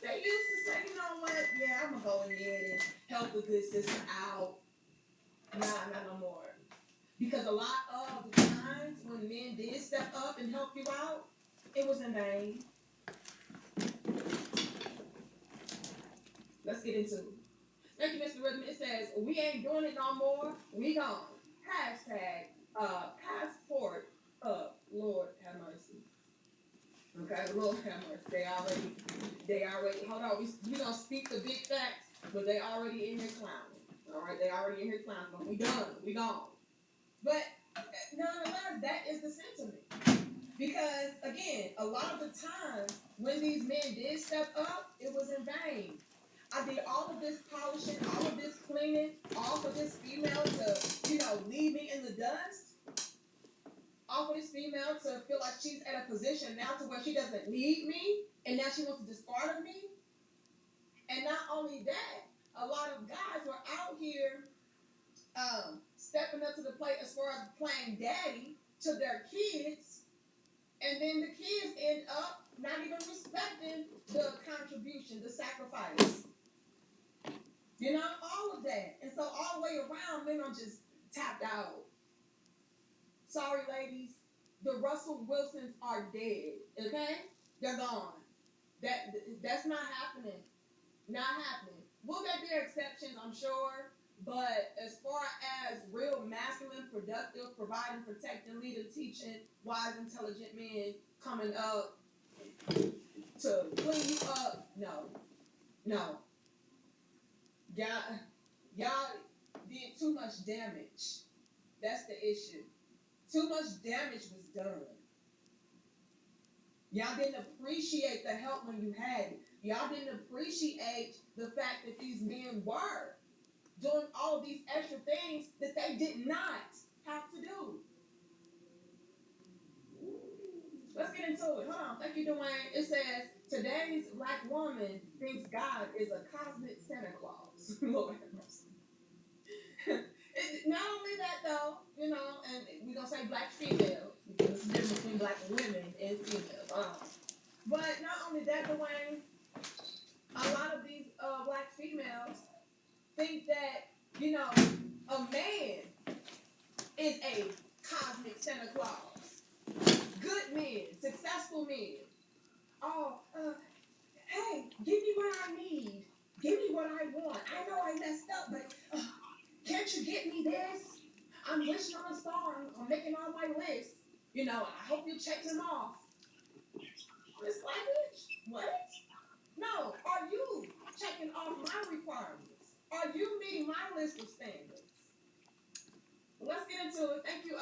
they used to say, you know what? Yeah, I'm going to go in there and help the good sister out. Nah, not no more. Because a lot of the times when men did step up and help you out, it was in vain. Let's get into it. Thank you, Mr. Rhythm. It says, we ain't doing it no more. We gone. Hashtag passport up. Lord have mercy. Okay, Lord have mercy. They already, hold on. We gonna speak the big facts, but they already in here clowning. All right, they already in here clowning. But we done. We gone. But nonetheless, that is the sentiment. Because, again, a lot of the time, when these men did step up, it was in vain. I did all of this polishing, all of this cleaning, all for this female to, leave me in the dust. All for this female to feel like she's at a position now to where she doesn't need me, and now she wants to discard of me. And not only that, a lot of guys were out here stepping up to the plate as far as playing daddy to their kids, and then the kids end up not even respecting the contribution, the sacrifice. All of that. And so all the way around, men are just tapped out. Sorry, ladies. The Russell Wilsons are dead, okay? They're gone. That's not happening. Not happening. Will there be exceptions? I'm sure. But as far as real masculine, productive, providing, protecting, leading, teaching, wise, intelligent men coming up to clean you up, no. Y'all did too much damage. That's the issue. Too much damage was done. Y'all didn't appreciate the help when you had it. Y'all didn't appreciate the fact that these men were doing all of these extra things that they did not have to do. Let's get into it. Hold on. Thank you, Dwayne. It says, today's black woman thinks God is a cosmic Santa Claus. Lord have mercy. Not only that, though, and we're going to say black female, because it's the difference between black women and females. But not only that, Dwayne, a lot of these black females think that, a man is a cosmic Santa Claus. Good men, successful men. Hey, give me what I need. Give me what I want. I know I messed up, but can't you get me this? I'm wishing on a star. I'm making all my lists. I hope you check them off. It's like, what? checking off my requirements? Are you meeting my list of standards? Let's get into it. Thank you,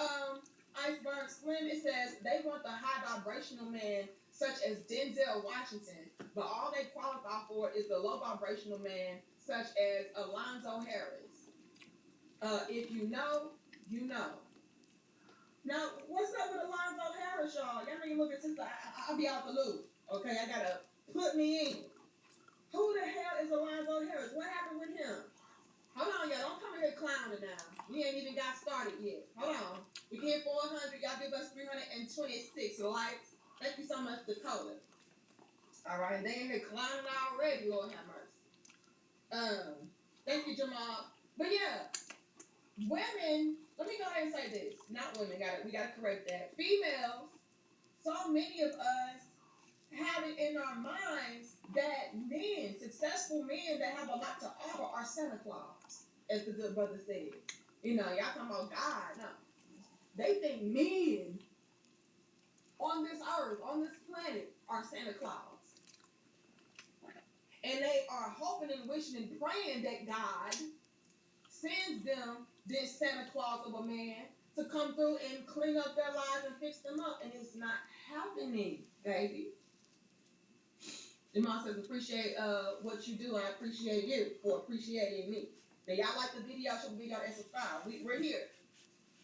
Iceberg Slim. It says they want the high vibrational man such as Denzel Washington, but all they qualify for is the low vibrational man such as Alonzo Harris. If you know, you know. Now, what's up with Alonzo Harris, y'all? Y'all need to look at this. I'll be out the loop. Okay, I gotta put me in. Who the hell is Alonzo Harris? What happened with him? Hold on, y'all. Don't come in here clowning now. We ain't even got started yet. Hold on. We get 400. Y'all give us 326 likes. Thank you so much, Dakota. All right, they in here clowning already. Lord have mercy. Thank you, Jamal. But yeah, women. Let me go ahead and say this. Not women. We gotta correct that. Females. So many of us have it in our minds that men, successful men that have a lot to offer, are Santa Claus, as the good brother said. You know, y'all talking about God. No. They think men on this earth, on this planet, are Santa Claus. And they are hoping and wishing and praying that God sends them this Santa Claus of a man to come through and clean up their lives and fix them up. And it's not happening, baby. Jamal says, appreciate what you do. I appreciate you for appreciating me. Now, y'all like the video, show the video and subscribe. We're here.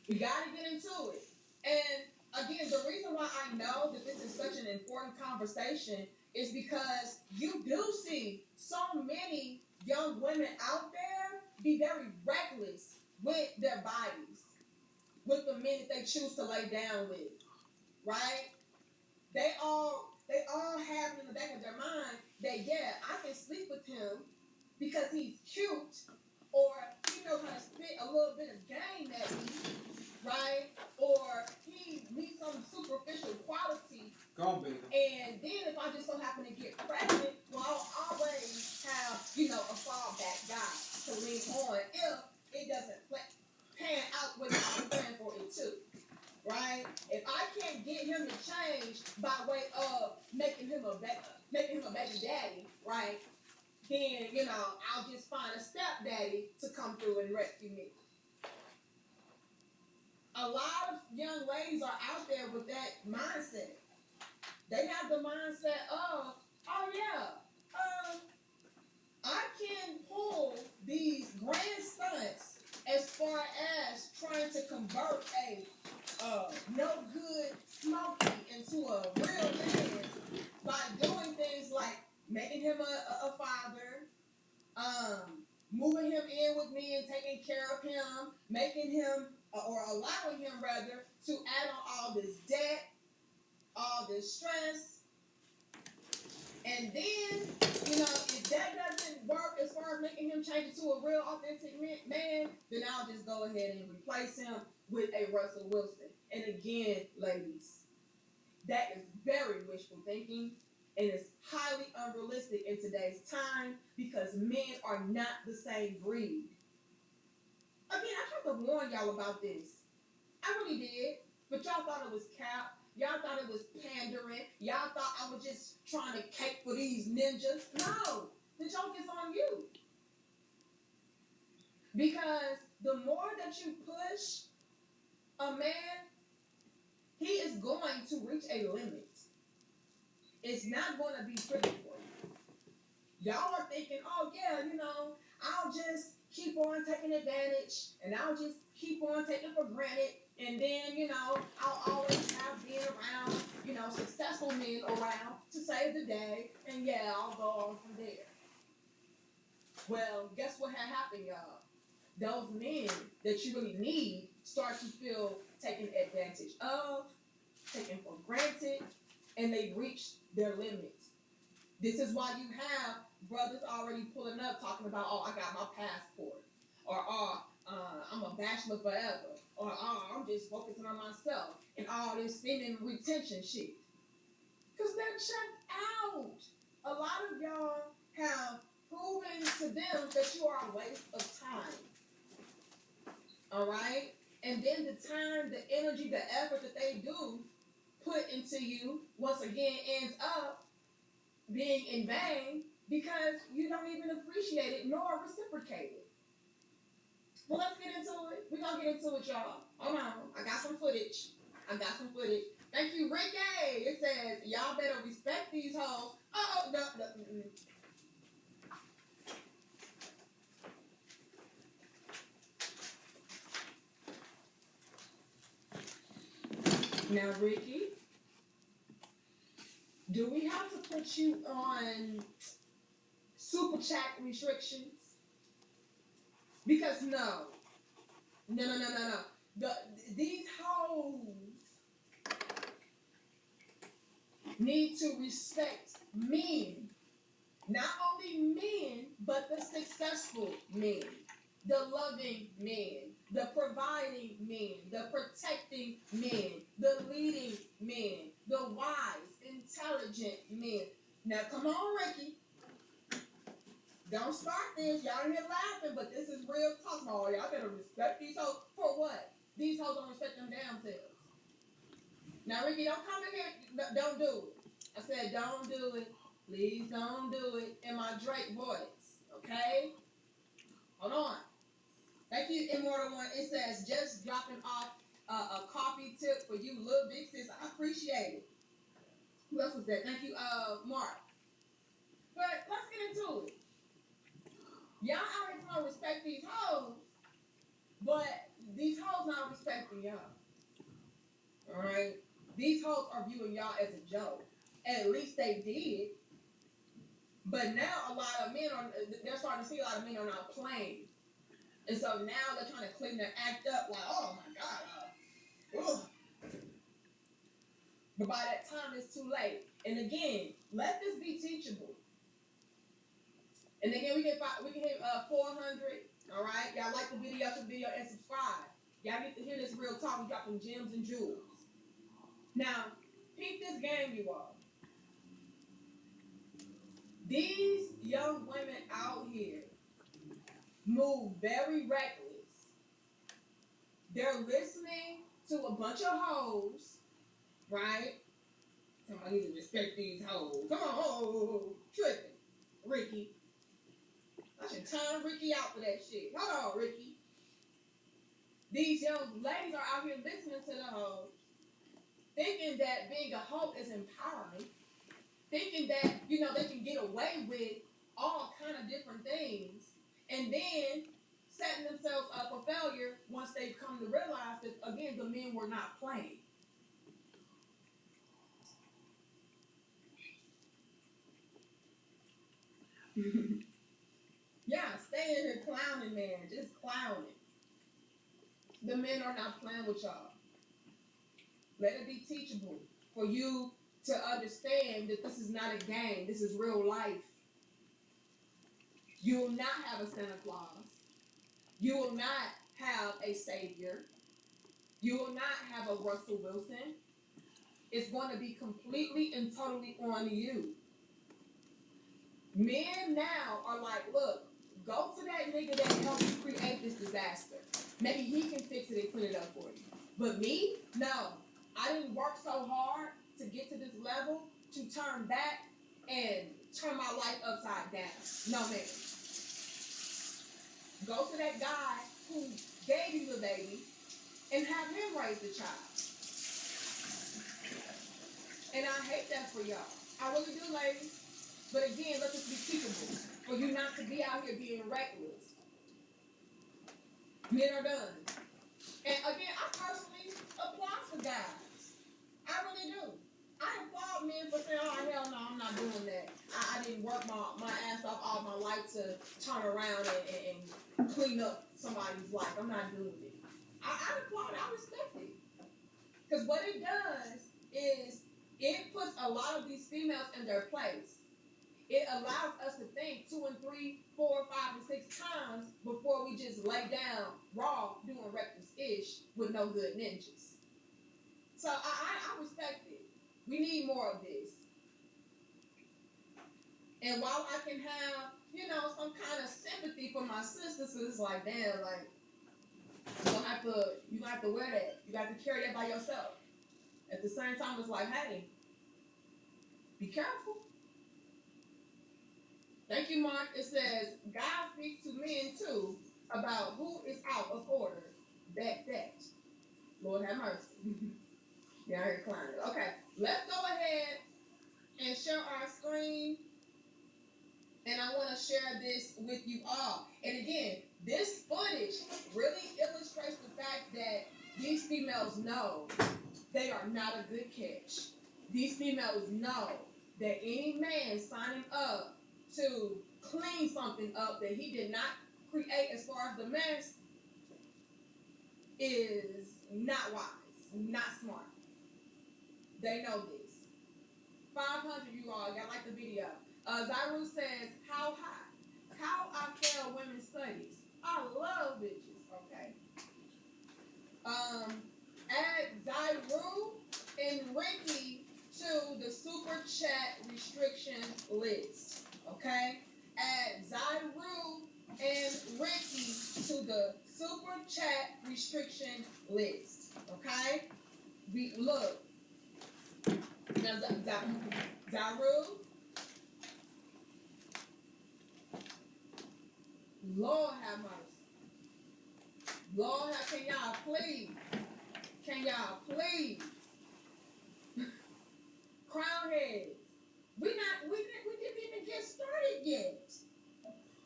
We got to get into it. And again, the reason why I know that this is such an important conversation is because you do see so many young women out there be very reckless with their bodies, with the men that they choose to lay down with, right? They all have in the back of their mind that, yeah, I can sleep with him because he's cute, or he knows how to spit a little bit of game at me, right? Or he meets some superficial quality. Go on, baby. And then if I just so happen to get pregnant, well, I'll already have, a fallback guy to lean on if it doesn't pan out what I'm praying for it too. Right? If I can't get him to change by way of making him a baby daddy, right? Then, I'll just find a stepdaddy to come through and rescue me. A lot of young ladies are out there with that mindset. They have the mindset of, oh yeah, I can pull these grand stunts as far as trying to convert a no good Smokey into a real man by doing things like making him a father, moving him in with me and taking care of him, making him or allowing him rather to add on all this debt, all this stress. And then, if that doesn't work as far as making him change into a real authentic man, then I'll just go ahead and replace him with a Russell Wilson. And again, ladies, that is very wishful thinking and it's highly unrealistic in today's time because men are not the same breed. Again, I tried to warn y'all about this. I really did. But y'all thought it was cap. Y'all thought it was pandering. Y'all thought I was just trying to cake for these ninjas. No, the joke is on you. Because the more that you push a man, he is going to reach a limit. It's not going to be pretty for you. Y'all are thinking, oh yeah, I'll just keep on taking advantage and I'll just keep on taking for granted. And then, I'll always have being around, successful men around to save the day. And yeah, I'll go on from there. Well, guess what had happened, y'all? Those men that you really need start to feel taken advantage of, taken for granted, and they reach their limits. This is why you have brothers already pulling up talking about, oh, I got my passport. Or, I'm a bachelor forever. Or, I'm just focusing on myself. And all this seeming retention shit. Because they're checked out. A lot of y'all have proven to them that you are a waste of time. Alright? And then the time, the energy, the effort that they do put into you, once again, ends up being in vain because you don't even appreciate it nor reciprocate it. Well, let's get into it. We're gonna get into it, y'all. Hold on. I got some footage. Thank you, Ricky. It says, y'all better respect these hoes. Oh, no. Now, Ricky, do we have to put you on super chat restrictions? Because no. These hoes need to respect men. Not only men, but the successful men, the loving men, the providing men, the protecting men, the leading men, the wise, intelligent men. Now, come on, Ricky. Don't start this. Y'all in here laughing, but this is real talk. Oh, y'all better respect these hoes. For what? These hoes don't respect them damn selves. Now, Ricky, don't come in here. Don't do it. I said, don't do it. Please don't do it in my Drake voice. Okay? Hold on. Thank you, Immortal One. It says, just dropping off a coffee tip for you, little big sis. I appreciate it. Who else was that? Thank you, Mark. But let's get into it. Y'all out here trying to respect these hoes, but these hoes not respecting y'all. Alright? These hoes are viewing y'all as a joke. At least they did. But now a lot of men they're starting to see a lot of men are not playing. And so now they're trying to clean their act up like, oh my God. But by that time it's too late. And again, let this be teachable. And again, we can hit 400. All right, y'all like the video, and subscribe. Y'all get to hear this real talk. We dropping gems and jewels. Now, peep this game, you all. These young women out here move very reckless. They're listening to a bunch of hoes, right? Somebody need to respect these hoes. Come on, tripping, Ricky. I should turn Ricky out for that shit. Hold on, Ricky. These young ladies are out here listening to the hoes, thinking that being a hoe is empowering, thinking that, they can get away with all kind of different things, and then setting themselves up for failure once they come to realize that, again, the men were not playing. Yeah, stay in here clowning, man. Just clowning. The men are not playing with y'all. Let it be teachable for you to understand that this is not a game. This is real life. You will not have a Santa Claus. You will not have a savior. You will not have a Russell Wilson. It's going to be completely and totally on you. Men now are like, look, go to that nigga that helped you create this disaster. Maybe he can fix it and clean it up for you. But me? No. I didn't work so hard to get to this level to turn back and turn my life upside down. No, man. Go to that guy who gave you the baby and have him raise the child. And I hate that for y'all. I really do, ladies. But again, let this be teachable for you not to be out here being reckless. Men are done. And again, I personally applaud for guys. I really do. I applaud men for saying, oh, hell no, I'm not doing that. I didn't work my ass off all my life to turn around and clean up somebody's life. I'm not doing it. I applaud it. I respect it. Because what it does is it puts a lot of these females in their place. It allows us to think 2 and 3, 4, 5, and 6 times before we just lay down raw doing reckless-ish with no good ninjas. So I respect it. We need more of this. And while I can have, some kind of sympathy for my sisters, so it's like, damn, like, you're gonna have to wear that. You got to carry that by yourself. At the same time, it's like, hey, be careful. Thank you, Mark. It says, God speaks to men too about who is out of order. That. Lord have mercy. Yeah, I heard climbing. Okay, let's go ahead and share our screen. And I want to share this with you all. And again, this footage really illustrates the fact that these females know they are not a good catch. These females know that any man signing up to clean something up that he did not create as far as the mess is not wise, not smart. They know this. 500 you all, y'all like the video. Zyru says, how high? How I fail women's studies. I love bitches, okay? Add Zyru and Ricky to the super chat restriction list, okay? Add Zyru and Ricky to the super chat restriction list, okay? Look. Now, Zyru. Lord have mercy. Lord have, can y'all please? Crown heads. We didn't even get started yet.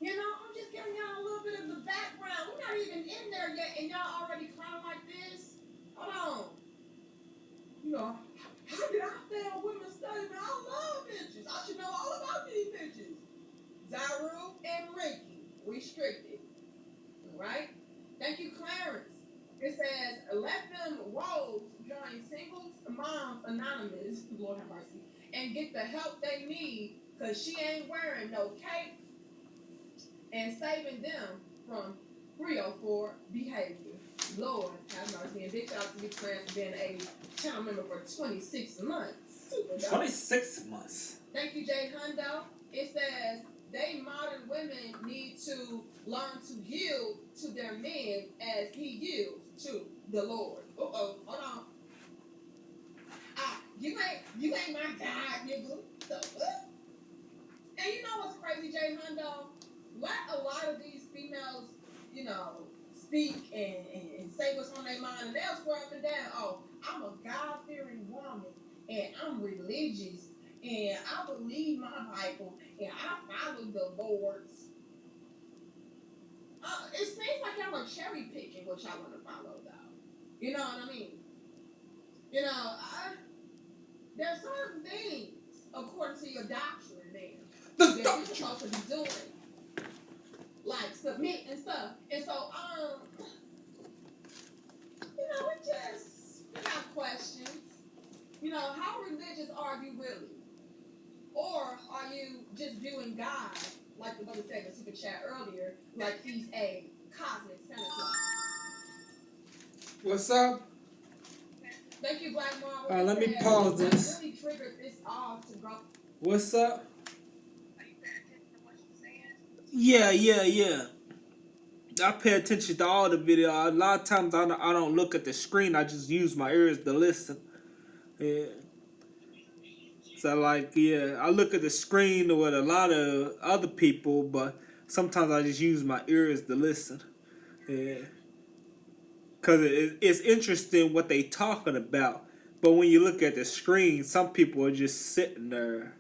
You know, I'm just giving y'all a little bit of the background. We're not even in there yet, and y'all already clowning like this. Hold on. You know, how did I fail women's studies? Man, I love bitches. I should know all about these bitches. Zyru and Ricky, restricted. All right? Thank you, Clarence. It says, let them Rose join Singles Moms Anonymous, Lord have mercy, and get the help they need, because she ain't wearing no cape, and saving them from 304 behavior. Lord have mercy. And big shout out to Big Clarence for being a channel member for 26 months. Super dope. 26 months. Thank you, Jay Hundo. It says, they modern women need to learn to yield to their men as he yields to the Lord. Hold on. You ain't my God, nigga. So what? And you know what's crazy, Jay Hundo? Let a lot of these females, you know, speak and say what's on their mind, and they'll swear up and down, oh, I'm a God-fearing woman, and I'm religious, and I believe my Bible, and I follow the Lord's. It seems like y'all are cherry picking what y'all want to follow, though. You know what I mean? You know, there's certain things, according to your doctrine, man, that you're supposed to be doing, like submit and stuff. And so, you know, we got questions. You know, how religious are you really? Or are you just viewing God, like the brother said in the super chat earlier, like he's a cosmic Santa Claus? What's up? Thank you, Black Marvel. Let me pause this. Really triggered this off to go. What's up? Yeah. I pay attention to all the video. A lot of times I don't look at the screen. I just use my ears to listen. Yeah. So I look at the screen with a lot of other people, but sometimes I just use my ears to listen. Yeah. Because it's interesting what they talking about. But when you look at the screen, some people are just sitting there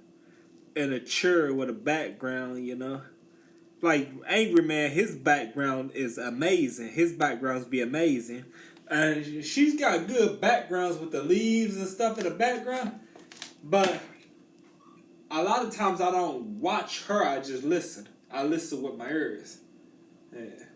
in a chair with a background, you know. Like Angry Man, his background is amazing. His backgrounds be amazing. And she's got good backgrounds with the leaves and stuff in the background. But a lot of times I don't watch her, I just listen. I listen with my ears. Yeah.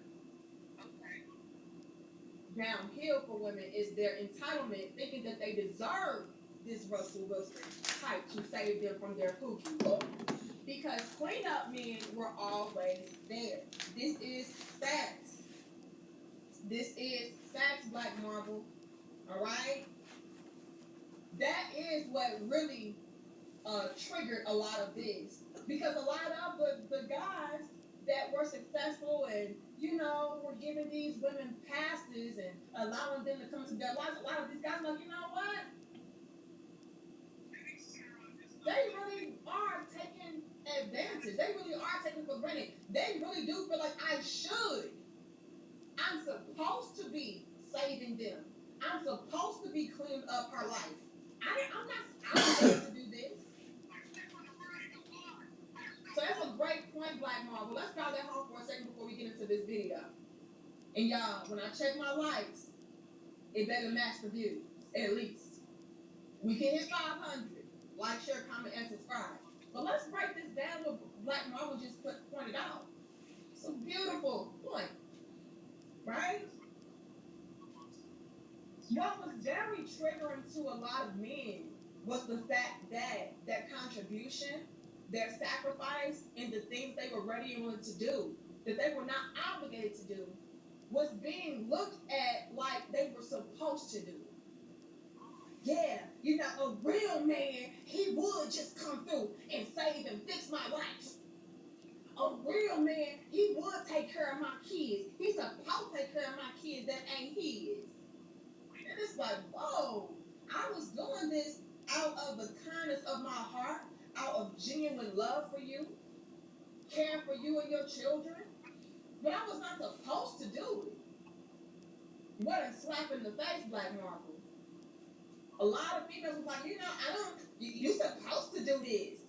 Downhill for women is their entitlement, thinking that they deserve this Russell Wilson type to save them from their pookie. Because cleanup men were always there. This is facts. Black Marble. Alright? That is what really triggered a lot of this. Because a lot of the guys that were successful and, you know, were giving these women passes and allowing them to come into their lives, a lot of these guys are like, you know what? They really are taking advantage. They really are taken for granted. They really do feel like I should. I'm supposed to be saving them. I'm supposed to be cleaning up her life. I'm not supposed to do this. So that's a great point, Black Marvel. Let's drive that home for a second before we get into this video. And y'all, when I check my likes, it better match the views, at least. We can hit 500. Like, share, comment, and subscribe. But let's break this down what Black Marvel just pointed out. It's a beautiful point. Right? What was very triggering to a lot of men was the fact that their contribution, their sacrifice, and the things they were ready and willing to do, that they were not obligated to do, was being looked at like they were supposed to do. Yeah, you know, a real man, he would just come through and save and fix my life. A real man, he would take care of my kids. He's supposed to take care of my kids that ain't his. And it's like, whoa, I was doing this out of the kindness of my heart, out of genuine love for you, caring for you and your children. But I was not supposed to do it. What a slap in the face, Black Marvel. A lot of females was like, you know, you're supposed to do this.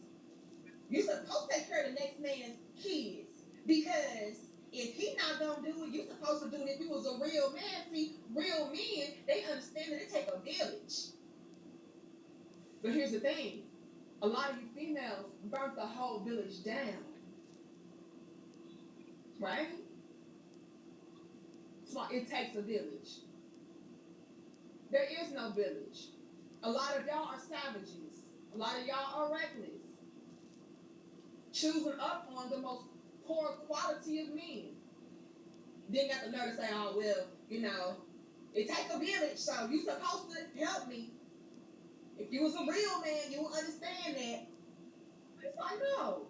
You're supposed to take care of the next man's kids. Because if he not gonna do it, you're supposed to do it if he was a real man. See, real men, they understand that it take a village. But here's the thing. A lot of you females burnt the whole village down. Right? So it takes a village. There is no village. A lot of y'all are savages. A lot of y'all are reckless. Choosing up on the most poor quality of men. Then got the nerve to say, oh, well, you know, it takes a village, so you supposed to help me. If you was a real man, you would understand that. It's like, no.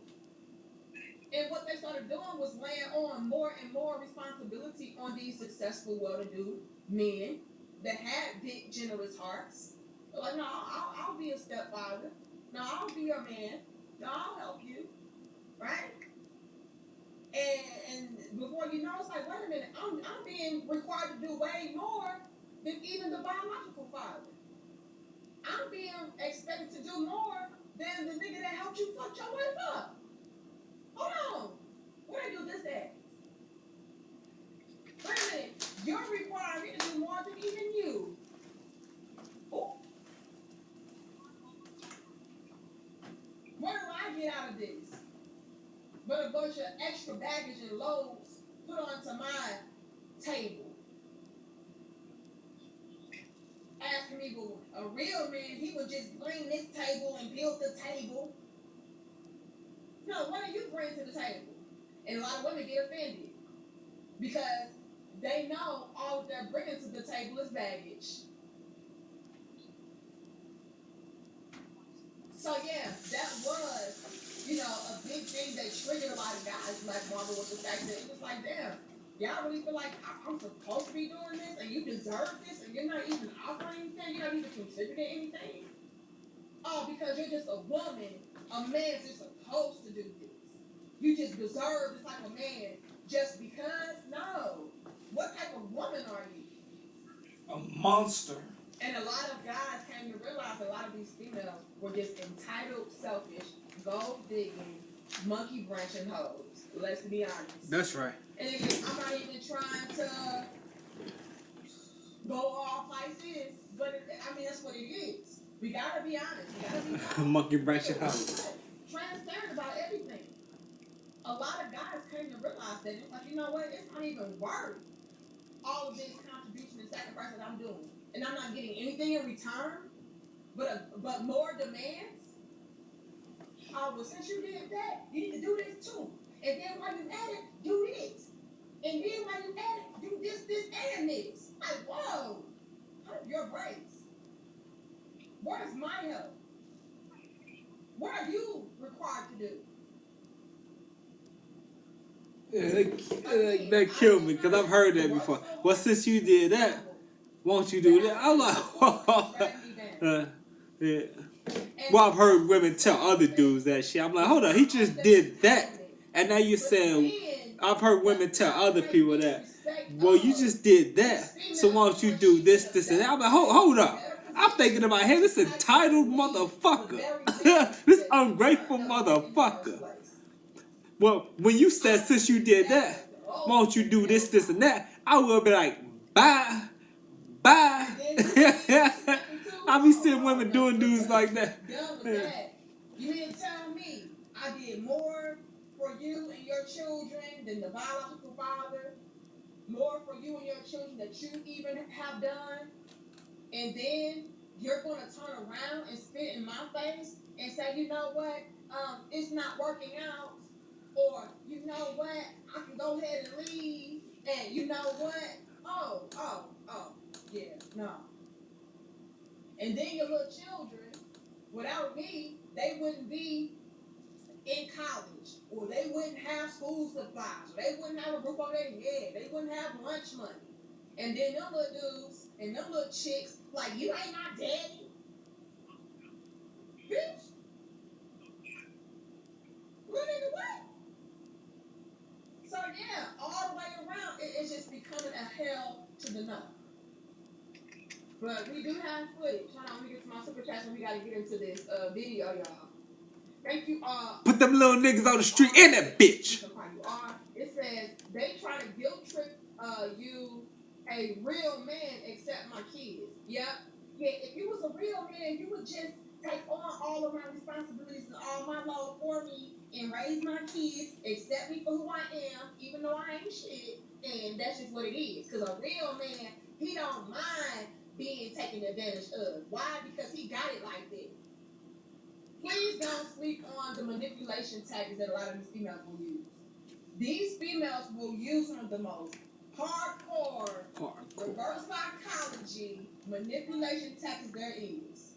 And what they started doing was laying on more and more responsibility on these successful, well-to-do men that had big, generous hearts. They're like, no, I'll be a stepfather. No, I'll be your man. No, I'll help you. Right? And before you know, it's like, wait a minute, I'm being required to do way more than even the biological father. I'm being expected to do more than the nigga that helped you fuck your wife up. Hold on. Where do I do this at? Wait a minute. You're requiring me to do more than even you. Ooh. What do I get out of this? But a bunch of extra baggage and loads put onto my table. Asking me, well, a real man, he would just bring this table and build the table. No, what do you bring to the table? And a lot of women get offended because they know all that they're bringing to the table is baggage. So yeah, that was, you know, a big thing that triggered a lot of guys, Black Marvel, was the fact that it was like, damn, y'all really feel like I'm supposed to be doing this and you deserve this and you're not even offering anything, you're not even contributing anything? Oh, because you're just a woman, a man's just supposed to do this. You just deserve this type of man just because? No. What type of woman are you? A monster. And a lot of guys came to realize a lot of these females were just entitled, selfish, gold digging, monkey branching hoes. Let's be honest. That's right. And again, I'm not even trying to go off like this, but I mean, that's what it is. We gotta be honest. We gotta be honest. Monkey branching house. Transparent about everything. A lot of guys came to realize that it's like, you know what, it's not even worth all of this contribution and sacrifice that I'm doing. And I'm not getting anything in return, but more demands. Oh, well, since you did that, you need to do this too. And then while you at it, do this. And then while you at it, do this, and this. Like, whoa, pump your brakes. Where's my help? What are you required to do? Yeah, they killed me because I've heard that before. Well, since you did that, won't you do that? I'm like, yeah. Well, I've heard women tell other dudes that shit. I'm like, hold on, he just did that, And now you're But saying, then, I've heard women tell other people that, disrespect well, you of just did that, this so female why don't you when do she's this, in a this, and that? I'm like, better hold place, up. better I'm thinking in my head, this position, entitled the motherfucker. very thing This that ungrateful you are elevating in the first motherfucker. place. Well, when you said since you did that, why don't you do this, this, and that? I will be like, bye, bye. I be seeing women doing dudes like that. Done with that. You mean to tell me I did more for you and your children than the biological father? More for you and your children that you even have done? And then you're going to turn around and spit in my face and say, you know what? It's not working out. Or, you know what? I can go ahead and leave. And you know what? Oh, yeah, no. And then your little children, without me, they wouldn't be in college, or they wouldn't have school supplies, or they wouldn't have a roof over their head, they wouldn't have lunch money. And then them little dudes and them little chicks, like, you ain't my daddy. Bitch. What nigga what? So yeah, all the way around, it's just becoming a hell to the no. But we do have footage. Hold on, let me get to my super chats and we gotta get into this video, y'all. Thank you all. Put them little niggas on the street in that bitch. It says they try to guilt trip you, a real man, except my kids. Yep. Yeah, if you was a real man, you would just take on all of my responsibilities and all my load for me and raise my kids, accept me for who I am, even though I ain't shit. And that's just what it is. Because a real man, he don't mind being taken advantage of. Why? Because he got it like that. Please don't sleep on the manipulation tactics that a lot of these females will use. These females will use some of the most hardcore. Reverse psychology manipulation tactics there is.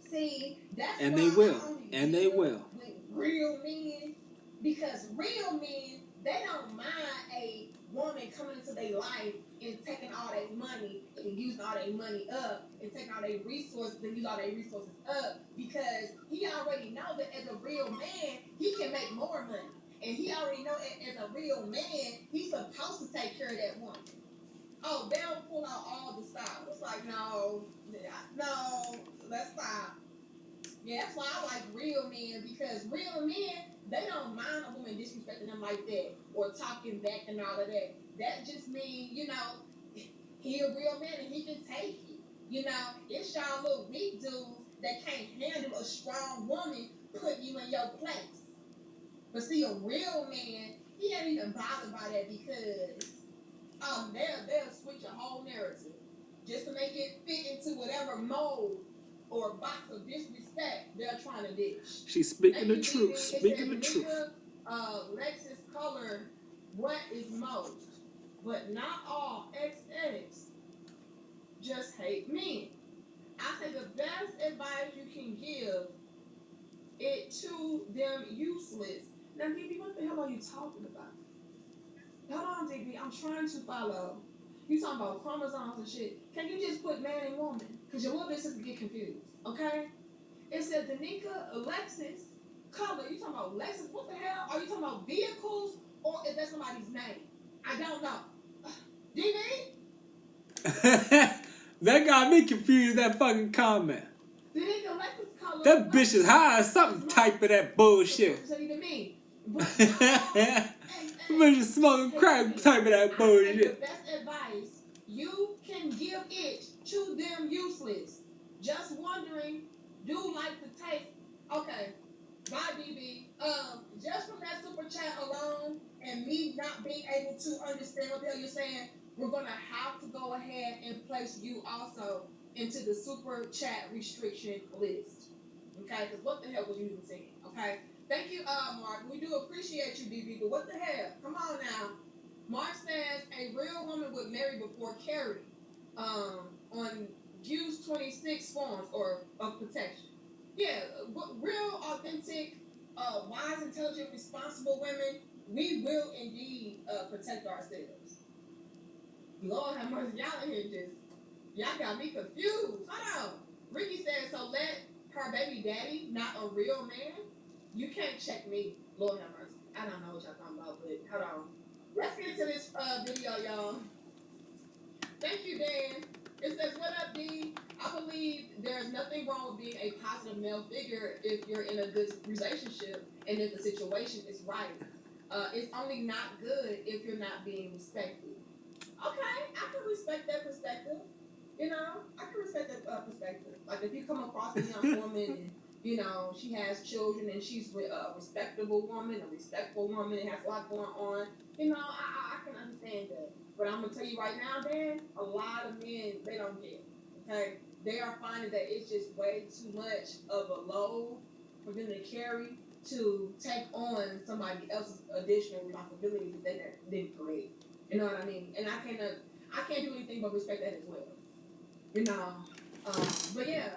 See, that's and why they will. I only And they deal will. with real men, because real men, they don't mind a woman coming into their life and taking all their money and using all their money up and taking all their resources and use all their resources up, because he already know that as a real man, he can make more money. And he already know as a real man, he's supposed to take care of that woman. Oh, they'll pull out all the style. It's like, no, let's stop. Yeah, that's why I like real men, because real men, they don't mind a woman disrespecting them like that or talking back and all of that. That just means, you know, he a real man and he can take it. You know, it's y'all little weak dudes that can't handle a strong woman putting you in your place. But see, a real man, he ain't even bothered by that, because they'll switch a whole narrative just to make it fit into whatever mold or box of disrespect they're trying to dish. She's speaking the truth. Speaking the truth. Lexus color, what is most? But not all XX just hate men. I say the best advice you can give it to them useless. Now, DB, what the hell are you talking about? Hold on, DB. I'm trying to follow. You talking about chromosomes and shit. Can you just put man and woman? Because your little bit sisters get confused, okay? It says Danica Alexis color. You talking about Lexus? What the hell? Are you talking about vehicles, or is that somebody's name? I don't know. DB? That got me confused, that fucking comment. Danica Alexis color. That bitch is high as something typing that bullshit. So to me. Bitch is smoking crack typing that bullshit. The best advice you can give it to them useless. Just wondering, do like the taste. Okay, bye DB. Just from that super chat alone and me not being able to understand what the hell you're saying, we're gonna have to go ahead and place you also into the super chat restriction list. Okay, because what the hell was you even saying? Okay. Thank you, Mark. We do appreciate you, DB, but what the hell? Come on now. Mark says a real woman would marry before carry on use 26 forms of protection. Yeah, real, authentic, wise, intelligent, responsible women, we will indeed protect ourselves. Lord have mercy, y'all in here y'all got me confused. Hold on. Ricky says, so let her baby daddy, not a real man? You can't check me. Lord have mercy. I don't know what y'all talking about, but hold on. Let's get into this video, y'all. Thank you, Dan. It says, what up, D? I believe there's nothing wrong with being a positive male figure if you're in a good relationship and if the situation is right. It's only not good if you're not being respected. Okay, I can respect that perspective. You know, I can respect that perspective. Like if you come across a young woman and, you know, she has children and she's a respectable woman, a respectful woman, and has a lot going on, you know, I can understand that. But I'm gonna tell you right now, Dan, a lot of men, they don't get it. Okay? They are finding that it's just way too much of a load for them to carry to take on somebody else's additional responsibility that they didn't create. You know what I mean? And I can't do anything but respect that as well. You know, but yeah,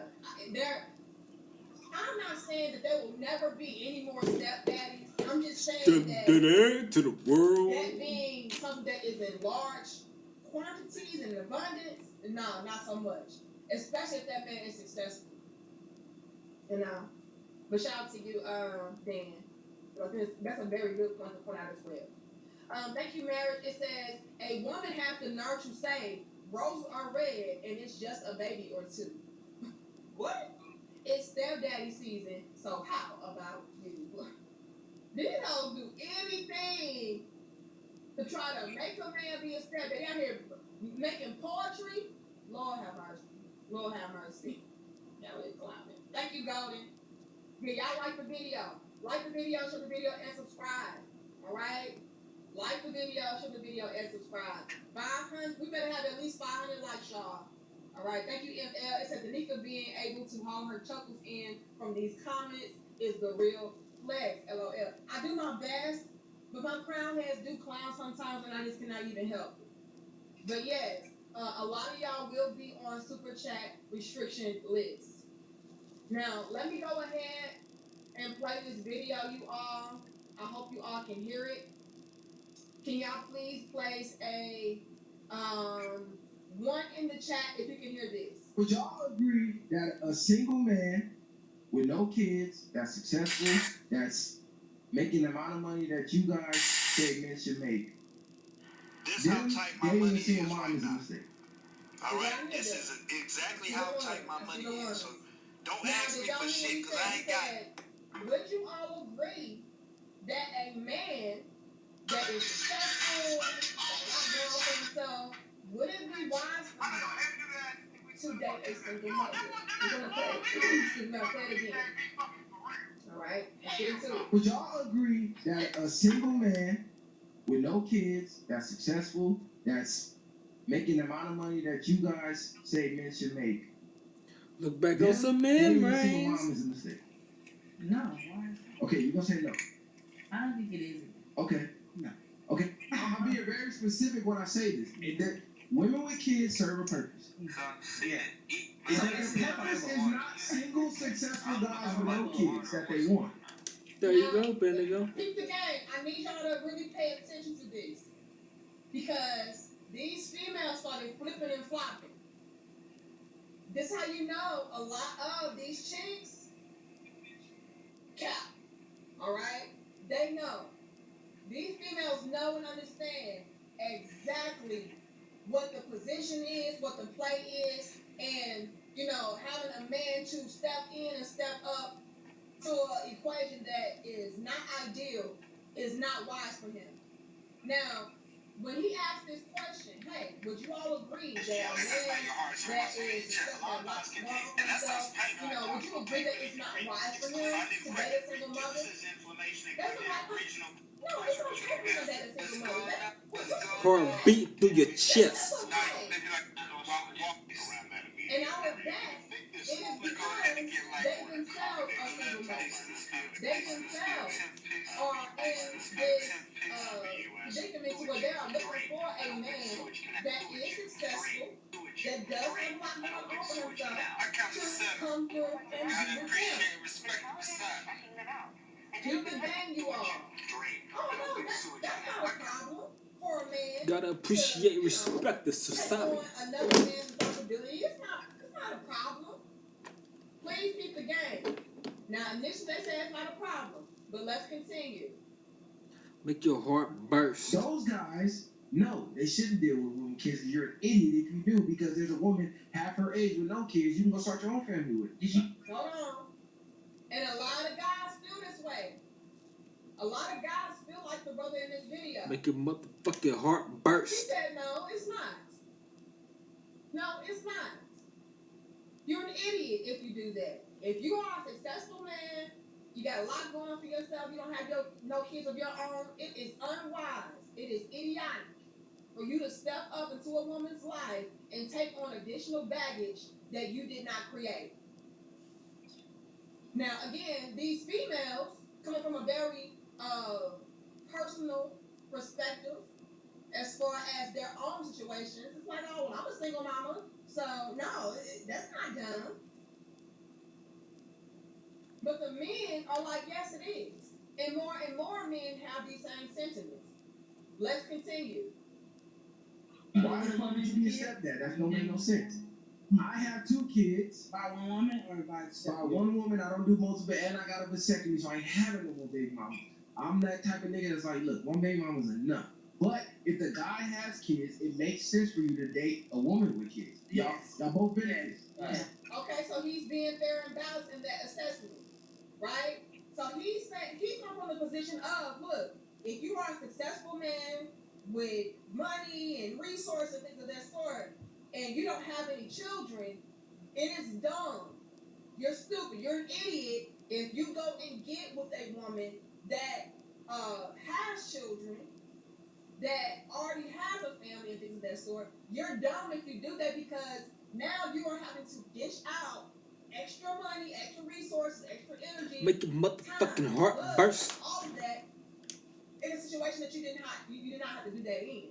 I'm not saying that there will never be any more stepdaddies. I'm just saying that to the world. that being something that is in large quantities and abundance, no, not so much. Especially if that man is successful. You know. But shout out to you, Dan. That's a very good point to point out as well. Thank you, Marriage. It says a woman has the nerve to say roses are red and it's just a baby or two. What? It's stepdaddy season, so how about you? These hoes do anything to try to make a man be a stepdaddy. Out here making poetry. Lord have mercy. Lord have mercy. Y'all is clowning. Thank you, Golden. Yeah, y'all like the video. Like the video, share the video, and subscribe. Alright? Like the video, share the video, and subscribe. 500, we better have at least 500 likes, y'all. Alright, thank you, ML. It said Danica being able to hold her chuckles in from these comments is the real flex, LOL. I do my best, but my crown heads do clown sometimes, and I just cannot even help it. But yes, a lot of y'all will be on Super Chat restriction lists. Now, let me go ahead and play this video, you all. I hope you all can hear it. Can y'all please place a 1 in the chat if you can hear this? Would y'all agree that a single man with no kids, that's successful, that's making the amount of money that you guys say men should make, this how tight my money is right now. Mistake. All right, this is exactly how tight my money is. So don't ask me for shit because I ain't got it. Would you all agree that a man that is successful, that's not doing for himself, would it be wise for him to date a single mother? We're gonna play it again. Alright, let's get into it. Would y'all agree that a single man with no kids, that's successful, that's making the amount of money that you guys say men should make, look back on some men, right? right? Mom is a mistake. No. Why? Okay, you're gonna say no. I don't think it is. Okay. No. Okay. I'm being very specific when I say this. That women with kids serve a purpose. Yeah. The purpose is not single successful guys with no kids that they want. There you go, Bendigo. Keep the game. I need y'all to really pay attention to this. Because these females started flipping and flopping. This is how you know a lot of these chicks cap. Alright? They know. These females know and understand exactly what the position is, what the play is, and, you know, having a man to step in and step up to an equation that is not ideal is not wise for him. Now, when he asked this question, hey, would you all agree that a man that is himself, you know, would you agree that it's not wise for him to date a single mother? That's the right question. No, it's okay for him to date a single mother. Pour a beat through your chest. And out of that, it is because they themselves are single mothers. They themselves are in this predicament to where they are looking for a man that is successful, that does have a lot going on for himself, to come through and be with him. Keep the game, you all. Oh, no, that's not a problem for a man. Gotta appreciate, respect the society. Another man's responsibility. It's not a problem. Please keep the game. Now, initially they said it's not a problem, but let's continue. Make your heart burst. Those guys, no, they shouldn't deal with women kids. You're an idiot if you do, because there's a woman half her age with no kids you can go start your own family with. Hold on. And a lot of guys feel this way. A lot of guys feel like the brother in this video. Make your motherfucking heart He burst. said, no, it's not. No, it's not. You're an idiot if you do that. If you are a successful man, you got a lot going on for yourself, you don't have no kids of your own, it is unwise, it is idiotic for you to step up into a woman's life and take on additional baggage that you did not create. Now, again, these females, coming from a very personal perspective, as far as their own situations, it's like, oh, well, I'm a single mama, so no, that's not dumb. But the men are like, yes, it is. And more men have these same sentiments. Let's continue. Why the fuck would you be a stepdad? That don't make no sense. I have 2 kids. By one woman or by By one woman, I don't do multiple, and I got a vasectomy, so I ain't having no more baby mama. I'm that type of nigga that's like, look, one baby mama's enough. But if the guy has kids, it makes sense for you to date a woman with kids. Y'all both benefit. Okay, so he's being fair and balanced in that assessment, right? So he's saying, he's come from the position of, look, if you are a successful man with money and resources and things of that sort, and you don't have any children, it is dumb. You're stupid. You're an idiot if you go and get with a woman that has children, that already has a family and things of that sort. You're dumb if you do that, because now you are having to dish out extra money, extra resources, extra energy. Make your motherfucking time, heart blood, burst. all of that in a situation that you did not have to do that in.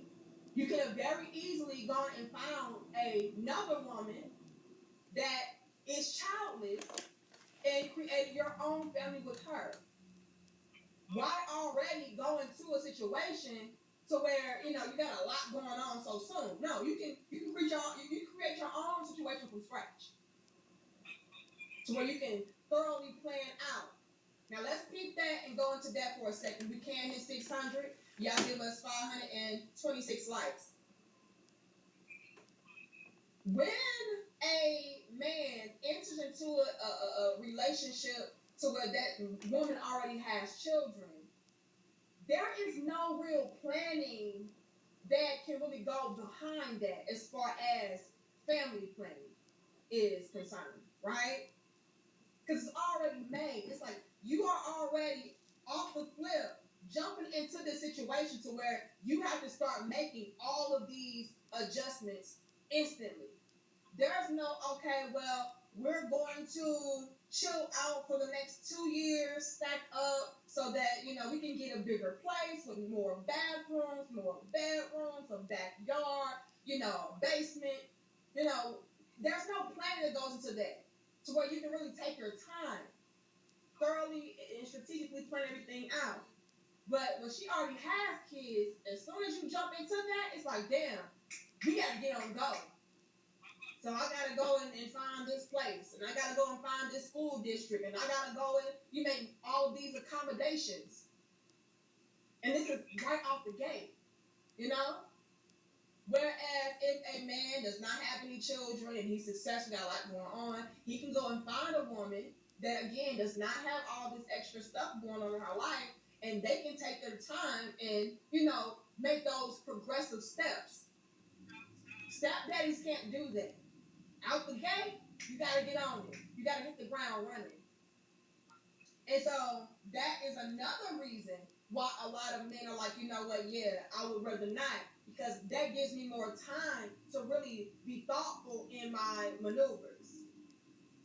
You could have very easily gone and found another woman that is childless and created your own family with her. Why already go into a situation to where you got a lot going on so soon? No, you can create your own situation from scratch, to where you can thoroughly plan out. Now let's peep that and go into that for a second. We can hit 600. Y'all give us 526 likes. When a man enters into a relationship to where that woman already has children, there is no real planning that can really go behind that as far as family planning is concerned, right? Because it's already made. It's like you are already off the flip, jumping into this situation to where you have to start making all of these adjustments instantly. There's no, okay, well, we're going to chill out for the next 2 years, stack up, so that, we can get a bigger place with more bathrooms, more bedrooms, a backyard, basement. There's no plan that goes into that, to where you can really take your time, thoroughly and strategically plan everything out. But when she already has kids, as soon as you jump into that, it's like, damn, we gotta get on go. So I gotta go and find this place, and I gotta go and find this school district, and I gotta go and you make all of these accommodations. And this is right off the gate, Whereas if a man does not have any children and he's successful, got a lot going on, he can go and find a woman that, again, does not have all this extra stuff going on in her life, and they can take their time and, make those progressive steps. Stepdaddies can't do that. Out the gate, you got to get on it. You got to hit the ground running. And so that is another reason why a lot of men are like, you know what, yeah, I would rather not, because that gives me more time to really be thoughtful in my maneuvers,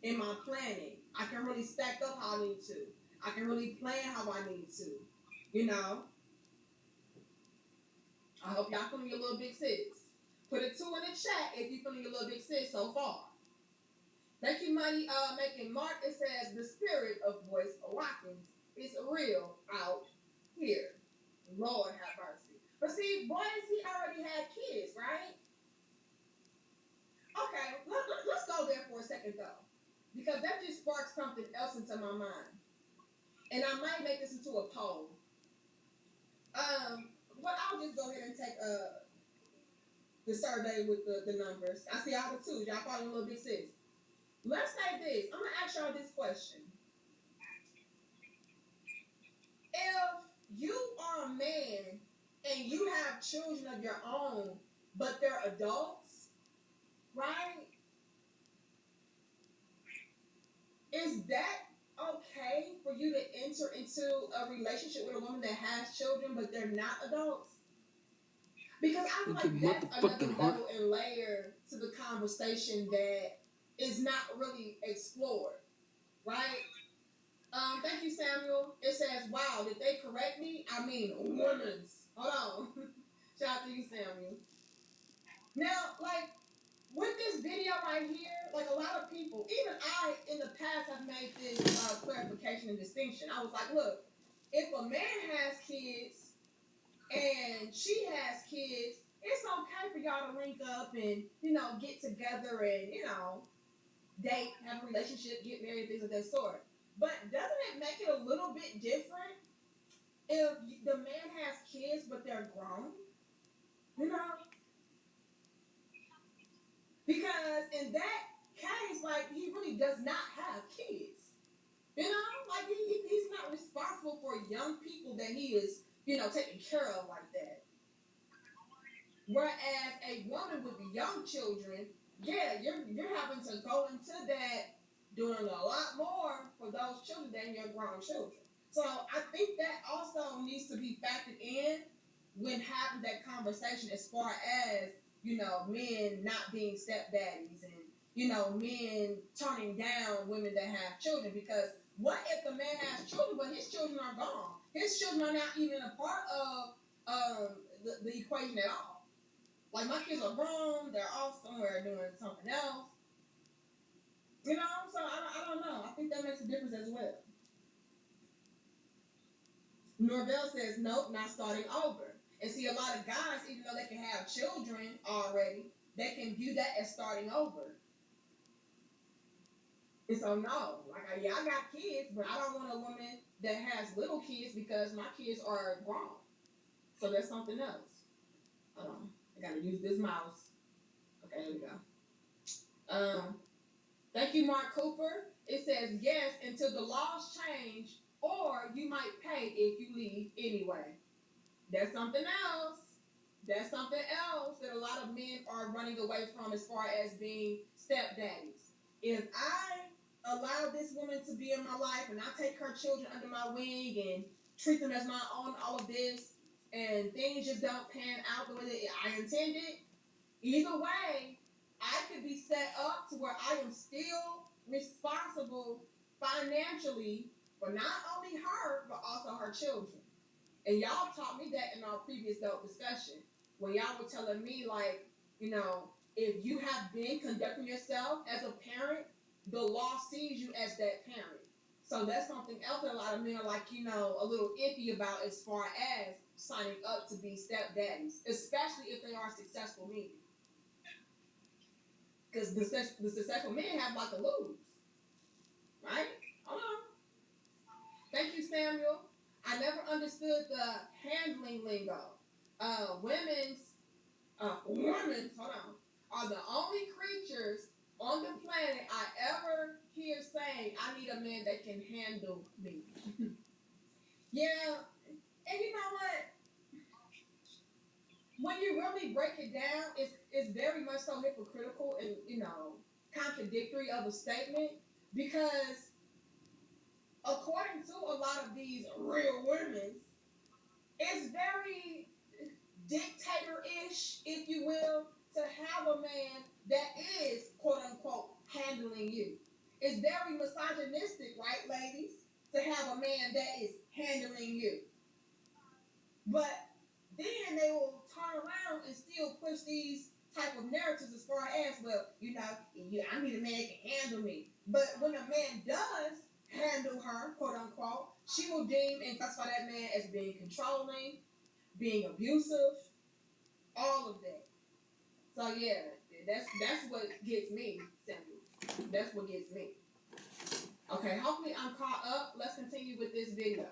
in my planning. I can really stack up how I need to. I can really plan how I need to, I hope y'all feeling your little big sis. Put a 2 in the chat if you're feeling your little big sis so far. Thank you, Money Making Mark. It says the spirit of Boyce Watkins is real out here. Lord have mercy. But see, Boyce, he already had kids, right? Okay, let's go there for a second, though. Because that just sparks sparked something else into my mind. And I might make this into a poll. But I'll just go ahead and take the survey with the numbers. I see all the twos. Y'all following a little bit sis. Let's say this. I'm gonna ask y'all this question. If you are a man and you have children of your own, but they're adults, right? Is that okay for you to enter into a relationship with a woman that has children, but they're not adults? Because I feel like that's another level and layer to the conversation that is not really explored, right? Thank you, Samuel. It says, wow, did they correct me? I mean, women's. Hold on. Shout out to you, Samuel. Now, like, with this video right here, like a lot of people, even I in the past have made this clarification and distinction. I was like, look, if a man has kids and she has kids, it's okay for y'all to link up and, you know, get together and, you know, date, have a relationship, get married, things of that sort. But doesn't it make it a little bit different if the man has kids but they're grown? You know? Because in that case, like, he really does not have kids. You know? Like, he's not responsible for young people that he is, you know, taking care of like that. Whereas a woman with young children, yeah, you're having to go into that doing a lot more for those children than your grown children. So I think that also needs to be factored in when having that conversation as far as, you know, men not being stepdaddies and, you know, men turning down women that have children. Because what if the man has children but his children are gone? His children are not even a part of the equation at all. Like, my kids are grown, they're off somewhere doing something else. You know, so I don't know. I think that makes a difference as well. Norvell says, nope, not starting over. And see, a lot of guys, even though they can have children already, they can view that as starting over. And so, no. Like, yeah, I got kids, but I don't want a woman that has little kids because my kids are grown. So that's something else. Hold on. I got to use this mouse. Okay, here we go. Thank you, Mark Cooper. It says, yes, until the laws change, or you might pay if you leave anyway. That's something else. That's something else that a lot of men are running away from as far as being stepdaddies. If I allow this woman to be in my life and I take her children under my wing and treat them as my own, all of this, and things just don't pan out the way that I intended, either way, I could be set up to where I am still responsible financially for not only her, but also her children. And y'all taught me that in our previous dope discussion, when y'all were telling me, like, you know, if you have been conducting yourself as a parent, the law sees you as that parent. So that's something else that a lot of men are, like, you know, a little iffy about as far as signing up to be stepdaddies, especially if they are successful men. Because the successful men have like to lose. Right? Hold on. Thank you, Samuel. I never understood the handling lingo. Women's, hold on, are the only creatures on the planet I ever hear saying, I need a man that can handle me. Yeah, and you know what? When you really break it down, it's very much so hypocritical and, you know, contradictory of a statement, because according to a lot of these real women, it's very dictator-ish, if you will, to have a man that is, quote-unquote, handling you. It's very misogynistic, right, ladies, to have a man that is handling you. But then they will turn around and still push these type of narratives as far as, well, you know, I need a man that can handle me. But when a man does handle her, quote unquote, she will deem and classify that man as being controlling, being abusive, all of that. So yeah, that's what gets me, Samuel. That's what gets me. Okay, hopefully I'm caught up. Let's continue with this video.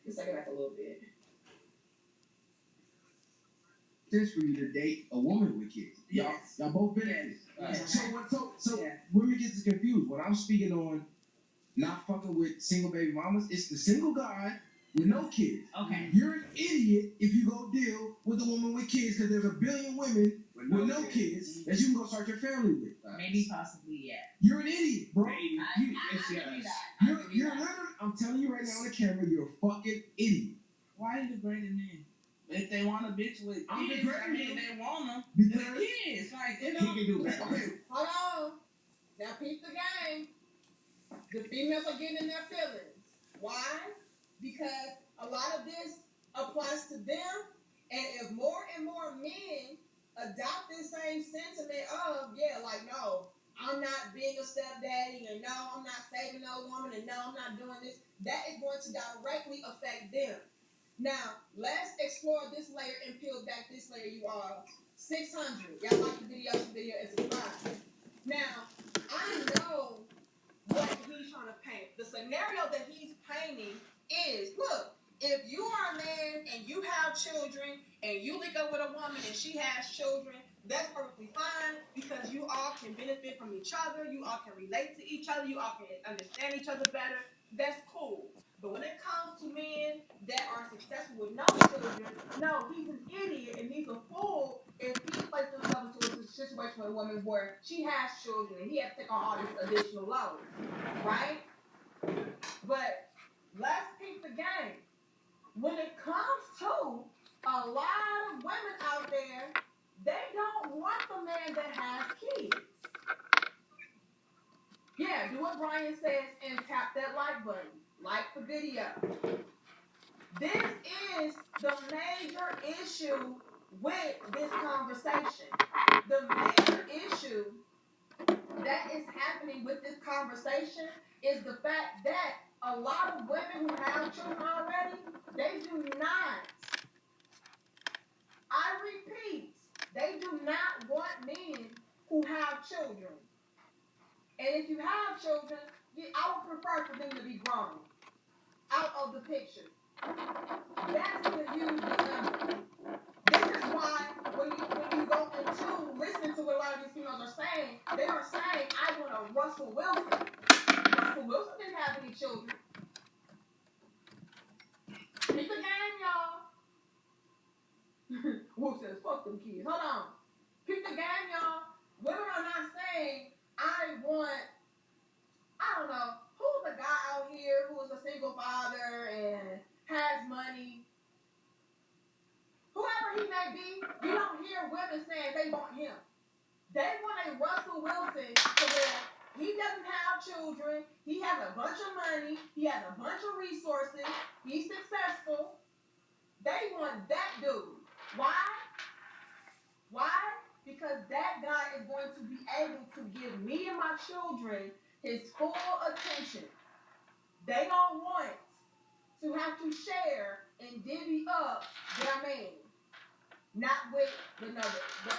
Let's take it back a little bit. Sense for you to date a woman with kids. Y'all both benefit. So women get confused. When I'm speaking on not fucking with single baby mamas, it's the single guy with no kids. Okay. You're an idiot if you go deal with a woman with kids because there's a billion women with no kids that you can go start your family with. Maybe possibly, yeah. You're an idiot, bro. Maybe. You're literally, I'm telling you right now on the camera, you're a fucking idiot. Why are you degrading men? If they want a bitch with I'm kids, degrading they want them. Because kids, like, you know. he can do better. Okay, hold on. Now peep the game. The females are getting in their feelings. Why? Because a lot of this applies to them, and if more and more men adopt this same sentiment of, yeah, like, no, I'm not being a stepdaddy, and no, I'm not saving no woman, and no, I'm not doing this, that is going to directly affect them. Now, let's explore this layer and peel back this layer, you all. 600. Y'all like the video and subscribe. Now, I know what he's trying to paint. The scenario that he's painting is, look, if you are a man and you have children and you link up with a woman and she has children, that's perfectly fine because you all can benefit from each other. You all can relate to each other. You all can understand each other better. That's cool. But when it comes to men that are successful with no children, no, he's an idiot and he's a fool if he places himself into a situation with a woman where she has children and he has to take on all this additional load, right? But let's keep the game. When it comes to a lot of women out there, they don't want the man that has kids. Yeah, do what Brian says and tap that like button. Like the video. This is the major issue with this conversation. The major issue that is happening with this conversation is the fact that a lot of women who have children already, they do not, I repeat, they do not want men who have children. And if you have children, I would prefer for them to be grown, out of the picture. That's a huge number. This is why when you go into listening to what a lot of these females are saying, they are saying, I want a Russell Wilson. Russell Wilson didn't have any children. Keep the game, y'all. Wolf says, fuck them kids. Hold on. Keep the game, y'all. Women are not saying, I don't know, who's the guy out here who is a single father and has money? Whoever he may be, you don't hear women saying they want him. They want a Russell Wilson to where he doesn't have children, he has a bunch of money, he has a bunch of resources, he's successful. They want that dude. Why? Why? Because that guy is going to be able to give me and my children his full attention. They don't want to have to share and divvy up their man. Not with the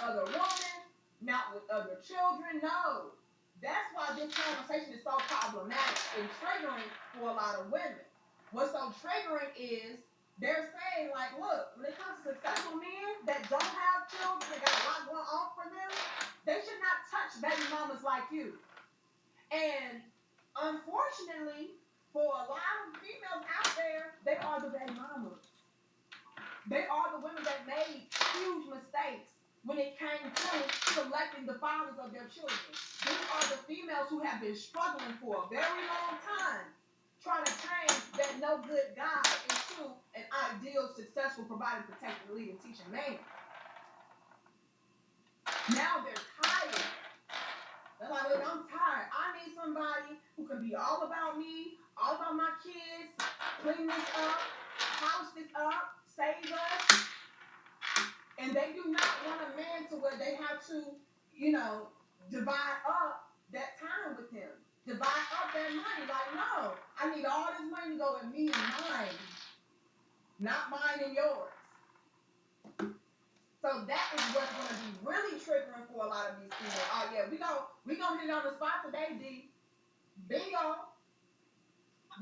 other woman, not with other children, no. That's why this conversation is so problematic and triggering for a lot of women. What's so triggering is they're saying, like, look, when it comes to successful men that don't have children, they got a lot going on for them, they should not touch baby mamas like you. And unfortunately, for a lot of females out there, they are the baby mamas. They are the women that made huge mistakes when it came to selecting the fathers of their children. These are the females who have been struggling for a very long time, trying to change that no good guy into an ideal, successful, providing, protecting, leading, teaching man. Now they're tired. They're like, look, I'm tired. I need somebody who can be all about me, all about my kids, clean this up, house this up, save us. And they do not want a man to where they have to, divide up that time with him. Divide up that money. Like, no, I need all this money to go with me and mine, not mine and yours. So that is what's going to be really triggering for a lot of these females. Oh yeah, we gonna hit it on the spot today, D. Bingo.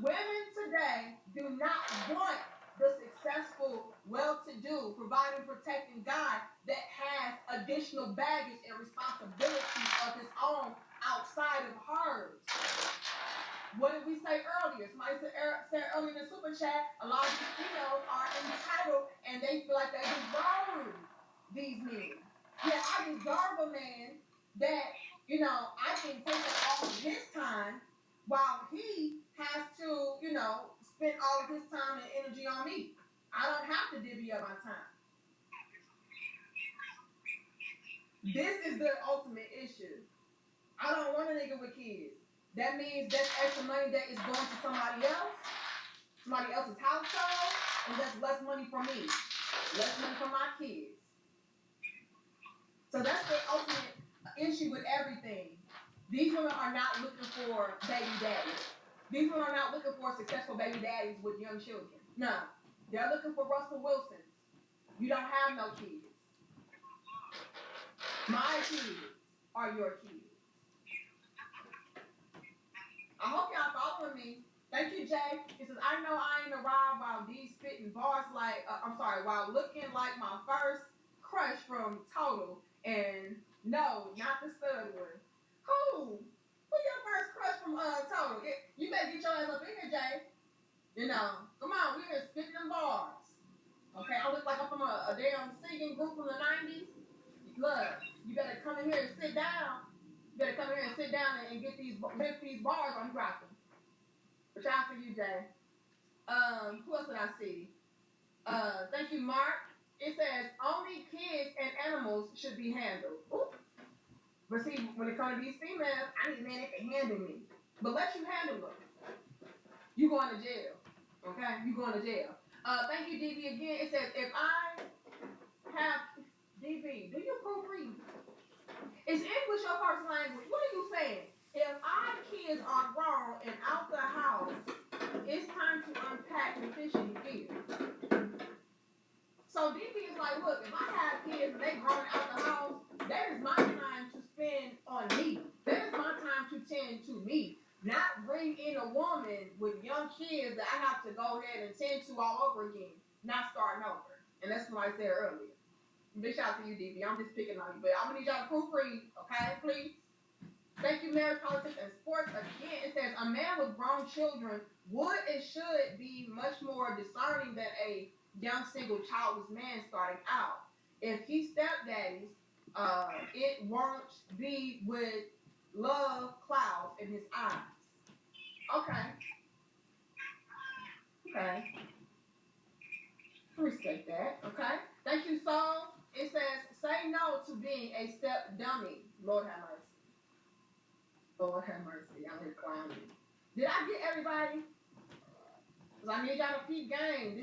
Women today do not want the successful, well-to-do, providing, protecting guy that has additional baggage and responsibilities of his own outside of hers. What did we say earlier? Somebody said earlier in the super chat, a lot of these females are entitled and they feel like they deserve these men. Yeah, I deserve a man that, I can take up all of his time while he has to, spend all of his time and energy on me. I don't have to divvy up my time. This is the ultimate issue. I don't want a nigga with kids. That means that's extra money that is going to somebody else's household, and that's less money for me, less money for my kids. So that's the ultimate issue with everything. These women are not looking for baby daddies. These women are not looking for successful baby daddies with young children. No, they're looking for Russell Wilsons. You don't have no kids. My kids are your kids. I hope y'all following me. Thank you, Jay. He says, I know I ain't arrived while these spitting bars while looking like my first crush from Total. And no, not the stud one. Who your first crush from Total? You better get your ass up in here, Jay. Come on, we here spitting them bars. Okay, I look like I'm from a damn singing group from the 90s. Look, you better come in here and sit down. You better come in here and sit down and get these bars I'm dropping. But shout out for you, Jay. Who else did I see? Thank you, Mark. It says only kids and animals should be handled. Ooh. But see, when it comes to these females, I need a man that can handle me. But let you handle them. You going to jail. Okay? You going to jail. Thank you, DB, again. It says, if I have... DB, do you proofread? Is English your first language? What are you saying? If our kids are grown and out the house, it's time to unpack the fishing gear. So DB is like, look, if I have kids and they grown out the house, that is my time to spend on me. That is my time to tend to me. Not bring in a woman with young kids that I have to go ahead and tend to all over again. Not starting over. And that's what I said earlier. Big shout out to you, DB. I'm just picking on you. But I'm going to need y'all to proofread, okay, please? Thank you, Marriage, Politics, and Sports. Again, it says, a man with grown children would and should be much more discerning than a young, single, childless man starting out. If he stepdaddies, it won't be with love clouds in his eyes. Okay. Respect that, okay? Thank you, Soul. It says, say no to being a step dummy. Lord have mercy. Lord have mercy. I'm here clowning. Did I get everybody? Because I need y'all to peep game.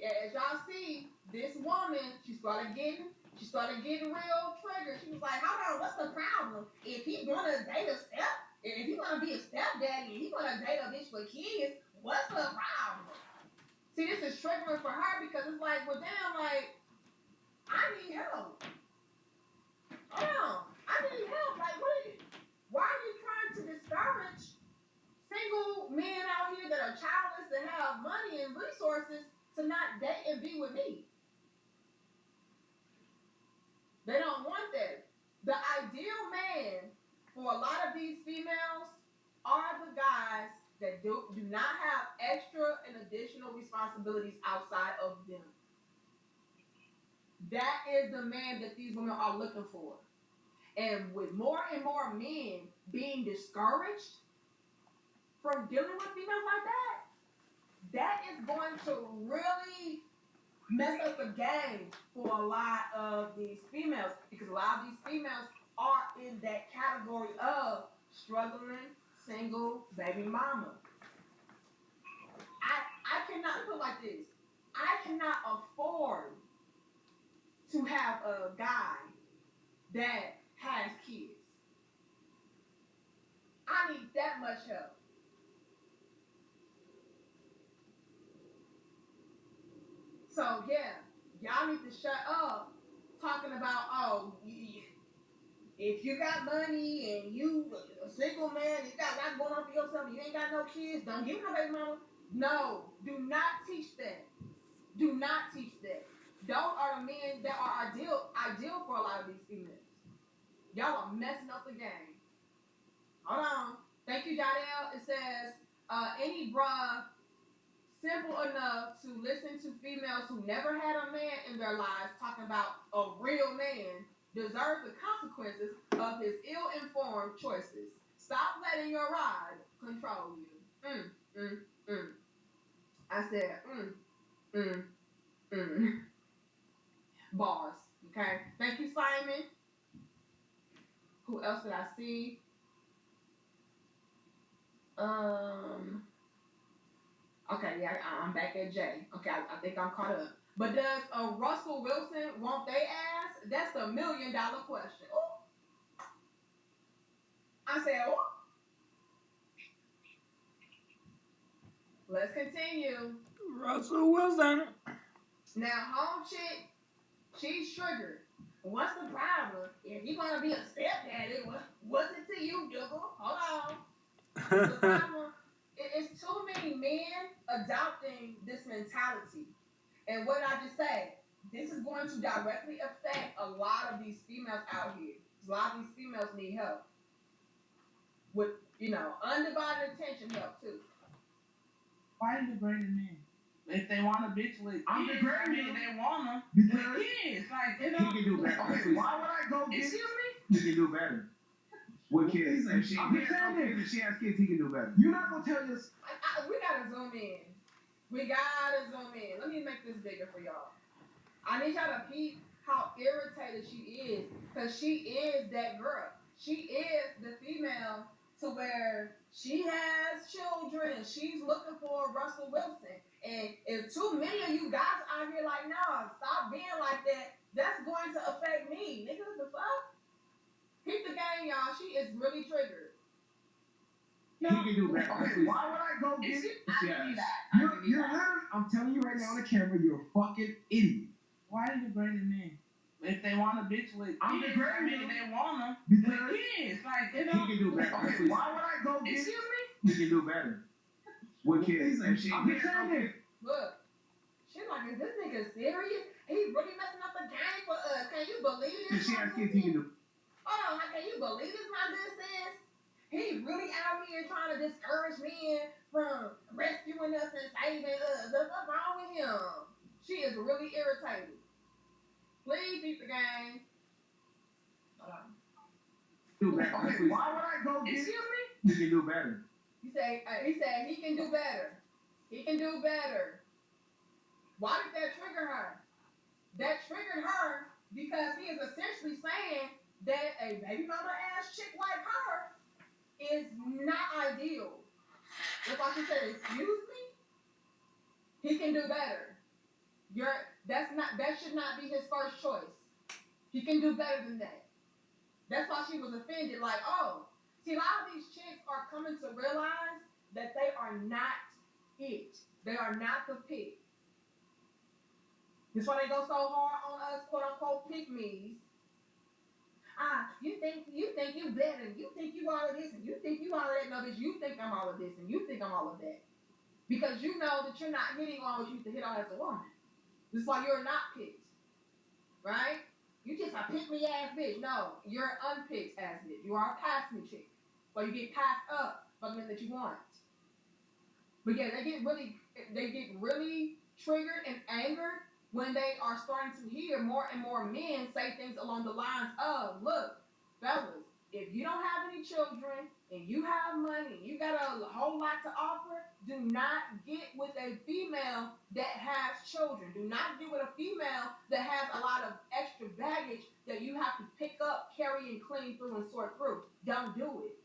As y'all see, this woman, she started getting real triggered. She was like, hold on, what's the problem? If he wanna date if he wanna be a stepdaddy, he wanna date a bitch with kids, what's the problem? See, this is triggering for her because it's like, well, damn, like, I need help. Hold on, I need help. Like, why are you trying to discourage single men out here that are childless, that have money and resources to not date and be with me? They don't want that. The ideal man for a lot of these females are the guys that do not have extra and additional responsibilities outside of them. That is the man that these women are looking for. And with more and more men being discouraged from dealing with females like that, that is going to really mess up the game for a lot of these females, because a lot of these females are in that category of struggling single baby mama. I cannot put it like this. I cannot afford to have a guy that has kids. I need that much help. So yeah, y'all need to shut up talking about, if you got money and you a single man, you got a lot going on for yourself, you ain't got no kids, don't give no baby mama. No, do not teach that. Do not teach that. Those are the men that are ideal for a lot of these females. Y'all are messing up the game. Hold on. Thank you, Jadelle. It says, any bruh simple enough to listen to females who never had a man in their lives talking about a real man deserve the consequences of his ill-informed choices. Stop letting your ride control you. I said, Bars. Okay. Thank you, Simon. Who else did I see? Okay, yeah, I'm back at J. Okay, I think I'm caught up. But does Russell Wilson want they ass? That's the $1 million question. Ooh. I said, oh. Let's continue. Russell Wilson. Now, home chick, she's triggered. What's the problem? If you're gonna be a stepdaddy, what's it to you, Dougal? Hold on. The problem is too many men adopting this mentality. And what did I just say? This is going to directly affect a lot of these females out here. A lot of these females need help. With, undivided attention help too. Why you degrading men? If they want a bitch with I'm kids, degrading they want them because with kids. Like, he can do better. Okay, why would I go get? Excuse me? He can do better. With kids, if she has kids, he can do better. You're not gonna tell us. We gotta zoom in. Let me make this bigger for y'all. I need y'all to peep how irritated she is, because she is that girl. She is the female to where she has children and she's looking for Russell Wilson. And if too many of you guys out here like, no, stop being like that, that's going to affect me. Nigga, what the fuck? Keep the game, y'all. She is really triggered. No. He can do better. Okay, why would I go get? You're literally. I'm telling you right now on the camera, you're a fucking idiot. Why are you degrading men? If they want a bitch with I'm kids, degrading them they want them because with kids. Like, he can do better. Okay, why would I go get? Excuse me? He can do better. With kids, and she. Look, she like, is this nigga serious? He really messing up the game for us. Can you believe this? If she has kids, he can do. Hold on, can you believe this, my good sis? He really out here trying to discourage men from rescuing us and saving us. What's wrong with him? She is really irritated. Please beat the game. Hold on. Do better. Okay, why would I go get? Excuse me? He can do better. He said he can do better. He can do better. Why did that trigger her? That triggered her because he is essentially saying that a baby mama ass chick like her is not ideal. That's why she said, excuse me? He can do better. That should not be his first choice. He can do better than that. That's why she was offended, like, oh. See, a lot of these chicks are coming to realize that they are not it. They are not the pick. That's why they go so hard on us, quote unquote, pick-me's. You think you better, you think you all of this, and you think you all of that. No, bitch, you think I'm all of this, and you think I'm all of that. Because you know that you're not hitting on what you used to hit on as a woman. This is why you're not picked. Right? You just a pick-me ass bitch. No, you're an unpicked ass bitch. You are a pass-me chick. So you get passed up by the men that you want. But yeah, they get really triggered and angered when they are starting to hear more and more men say things along the lines of, look, fellas, if you don't have any children and you have money, you got a whole lot to offer, do not get with a female that has children. Do not get with a female that has a lot of extra baggage that you have to pick up, carry, and clean through and sort through. Don't do it.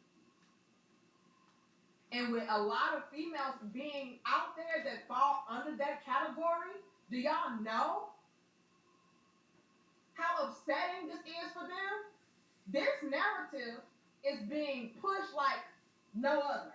And with a lot of females being out there that fall under that category, do y'all know how upsetting this is for them? This narrative is being pushed like no other.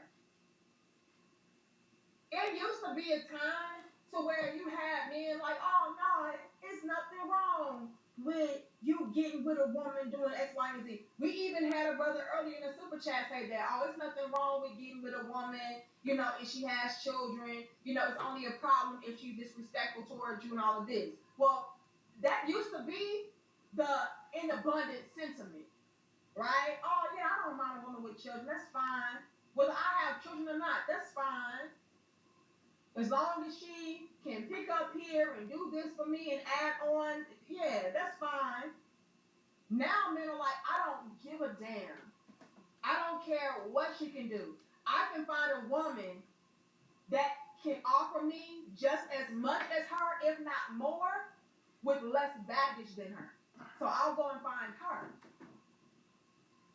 It used to be a time to where you had men like, oh no, it's nothing wrong with you getting with a woman doing X, Y, and Z. We even had a brother earlier in the super chat say that, oh, it's nothing wrong with getting with a woman, you know, if she has children, you know, it's only a problem if she's disrespectful towards you and all of this. Well, that used to be the in abundance sentiment, right? Oh, yeah, I don't mind a woman with children, that's fine. Whether I have children or not, that's fine. As long as she can pick up here and do this for me and add on, yeah, that's fine. Now men are like, I don't give a damn. I don't care what she can do. I can find a woman that can offer me just as much as her, if not more, with less baggage than her. So I'll go and find her.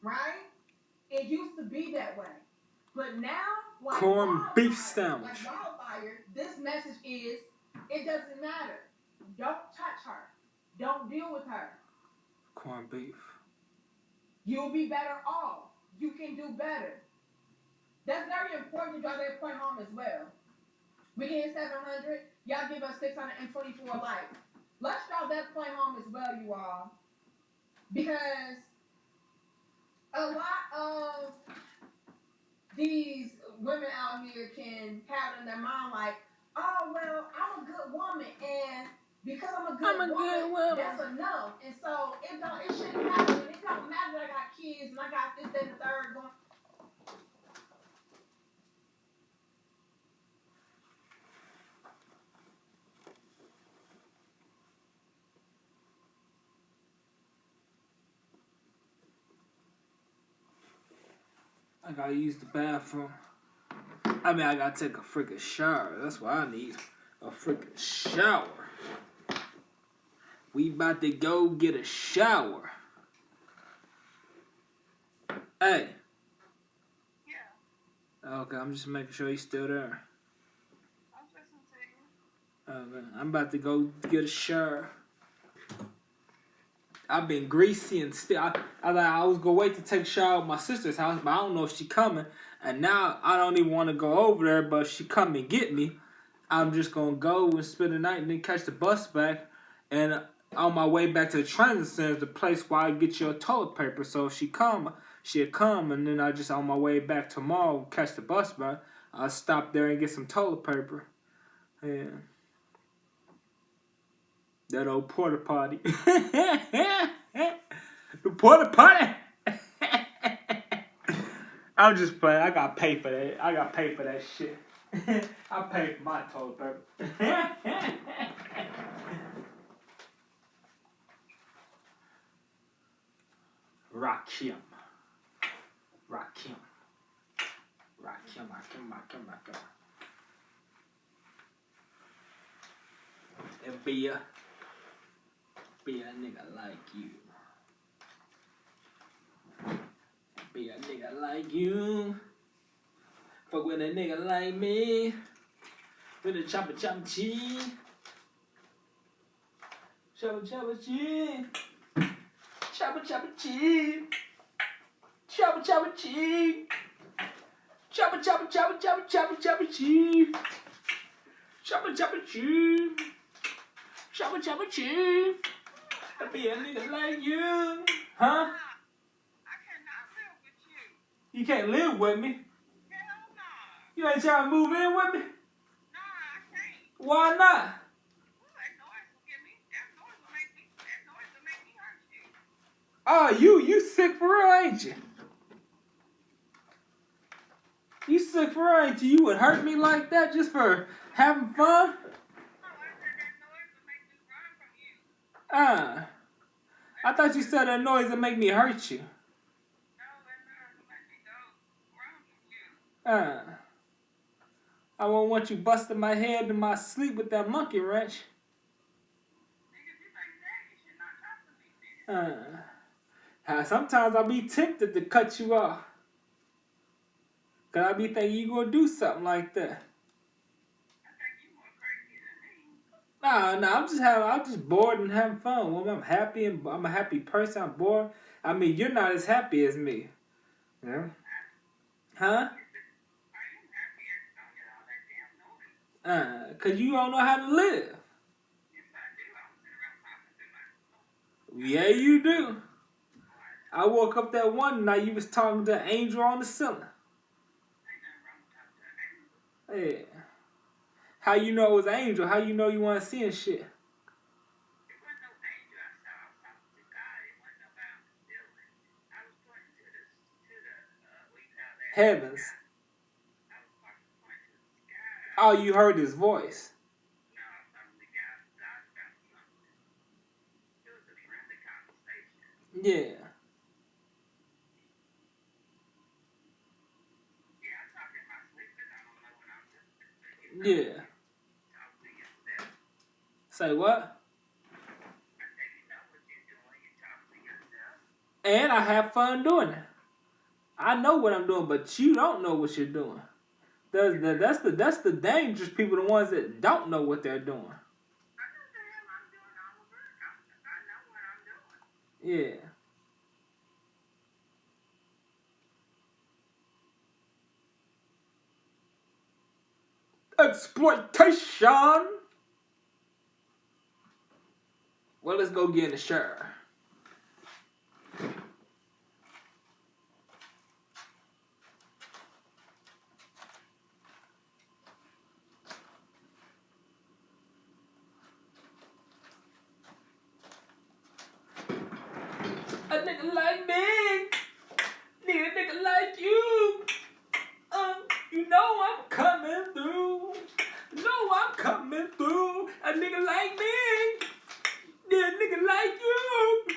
Right? It used to be that way. But now, like corned beef wildfire, sandwich. like wildfire, this message is, it doesn't matter. Don't touch her. Don't deal with her. Corned beef. You'll be better off. You can do better. That's very important to drive that point home as well. We get 700. Y'all give us 624 likes. Let's drive that point home as well, you all. Because a lot of these women out here can have in their mind like, oh, well, I'm a good woman, and because I'm a good woman, that's enough. And so it shouldn't matter. And it don't matter that I got kids and I got this, that, and the third going. I gotta use the bathroom. I mean, I gotta take a freaking shower. That's what I need. A freaking shower. We about to go get a shower. Hey. Yeah. Okay, I'm just making sure he's still there. I'm listening to you. Okay, I'm about to go get a shower. I've been greasy and still. I was gonna wait to take a shower at my sister's house, but I don't know if she coming. And now I don't even want to go over there. But if she come and get me, I'm just gonna go and spend the night and then catch the bus back. And on my way back to the transit center, the place where I get your toilet paper. So if she'll come, and then I just on my way back tomorrow catch the bus back. I'll stop there and get some toilet paper. Yeah. That old porta potty. The porta potty. I'm just playing. I gotta pay for that. I gotta pay for that shit. I pay for my toilet paper. Rakim. And be a nigga like you. Be a nigga like you. Fuck with a nigga like me. With a chopper cheese. Chopper cheese. Chopper cheese. Chopper cheese. Chopper cheese. Chopper cheese. Chopper cheese. I be a nigga like you. Huh? I cannot live with you. You can't live with me? Hell no. You ain't trying to move in with me? Nah, I can't. Why not? Well, that noise will make me hurt you. Oh, you sick for real, ain't you? You sick for real, ain't you? You would hurt me like that just for having fun? No, I said that noise will make me run from you. I thought you said that noise would make me hurt you. No, that noise will make me go run from you. I won't want you busting my head in my sleep with that monkey wrench. Nigga, if you ain't that, you should not talk to me, nigga. Sometimes I be tempted to cut you off. Cause I be thinking you gonna do something like that. I think you more crazy than me. Nah, I'm just bored and having fun. Well, I'm happy and I'm a happy person. I'm bored. I mean, you're not as happy as me. Yeah. Huh? I am happy. I don't get all that damn noise. Cause you don't know how to live. Yes, I do. I'm sitting around talking to myself. Yeah, you do. I woke up that one night, you was talking to an angel on the ceiling. Hey, how you know it was an angel? How you know you weren't seeing shit? Heavens. Oh, you heard his voice. Yeah. Yeah. Say what? And I have fun doing it. I know what I'm doing, but you don't know what you're doing. That's the dangerous people, the ones that don't know what they're doing. Yeah. Exploitation. Well, let's go get in the shower. A nigga like me, need a nigga like you. You know I'm coming through. Know I'm coming through. A nigga like me, need a nigga like you.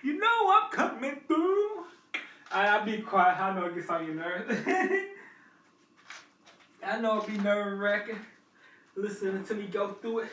You know I'm coming through. I'll be quiet. I know it gets on your nerves. I know it be nerve-wracking listening to me go through it.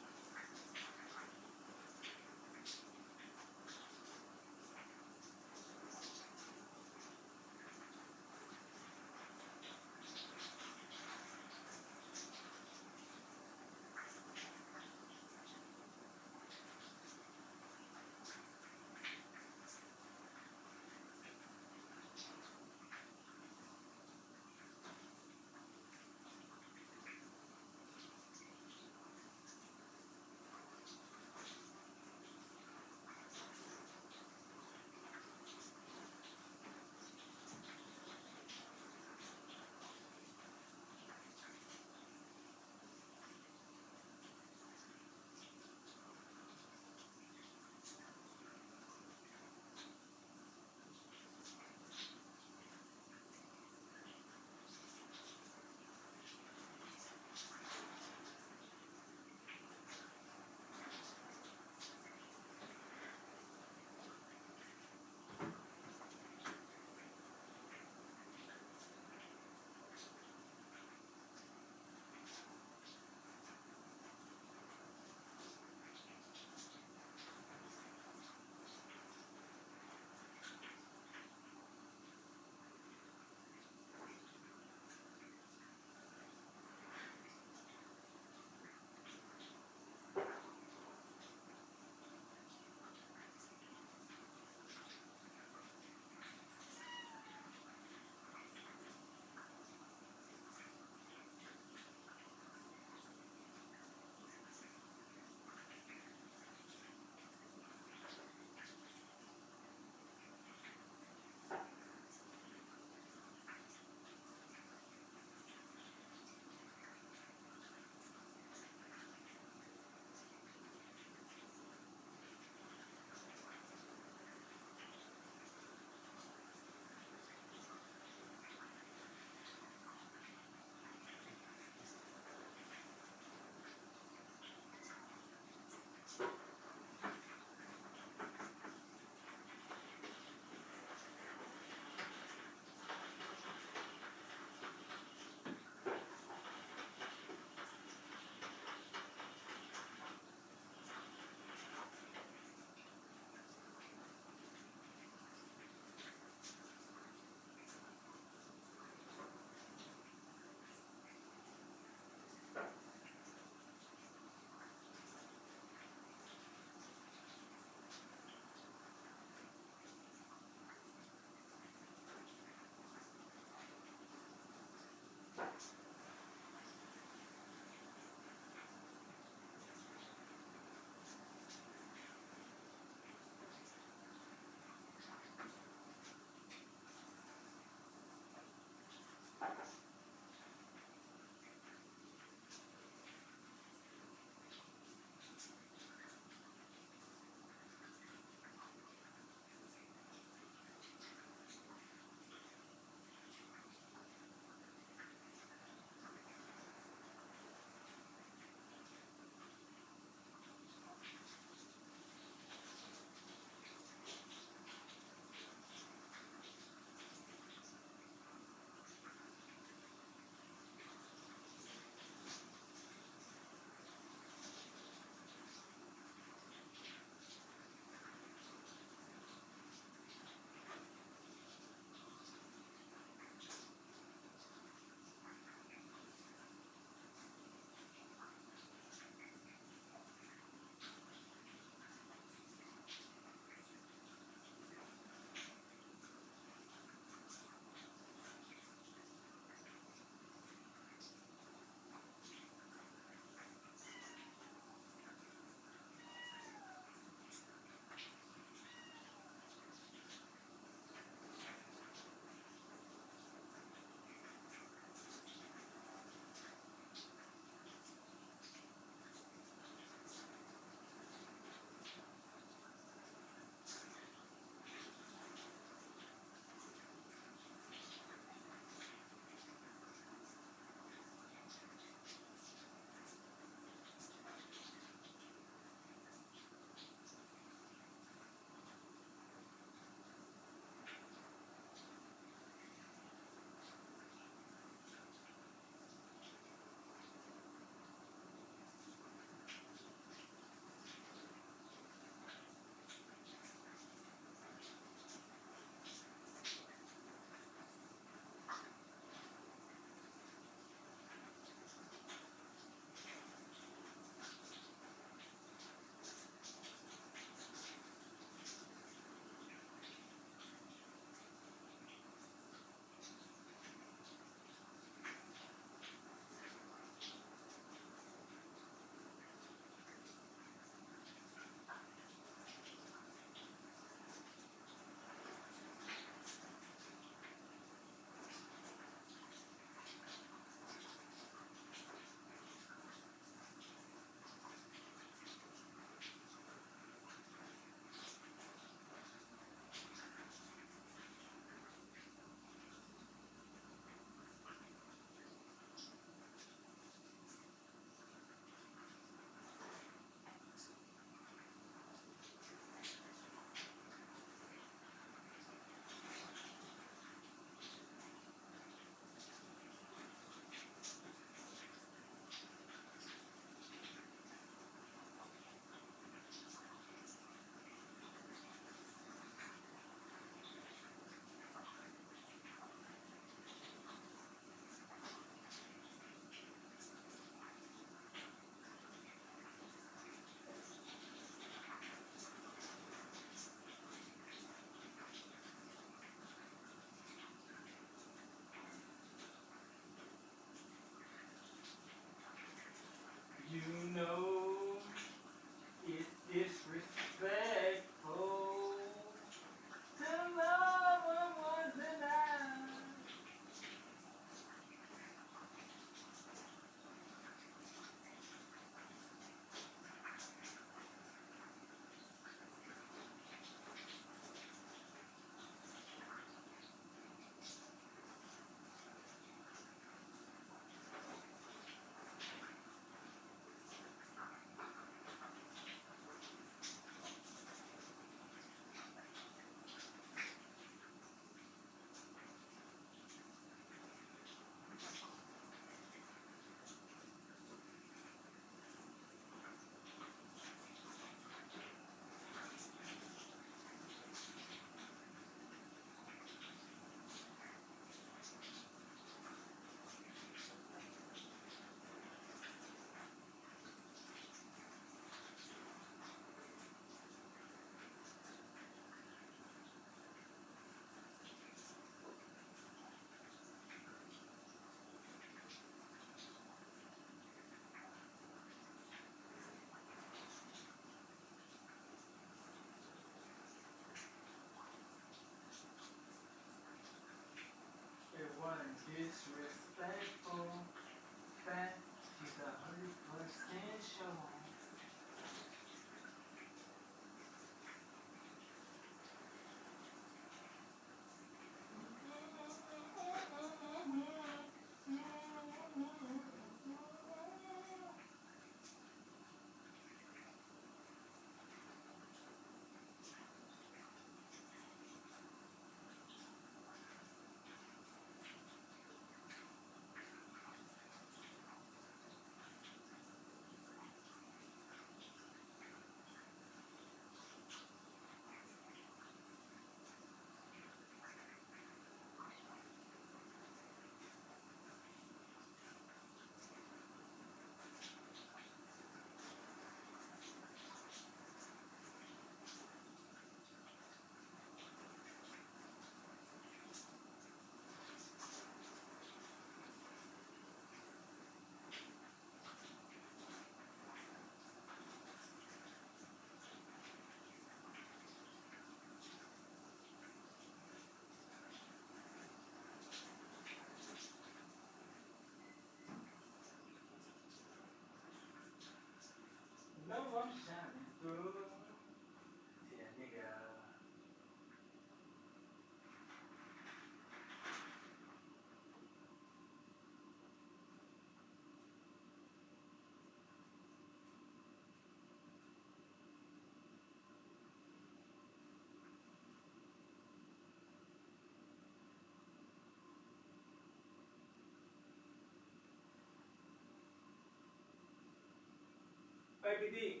Baby D.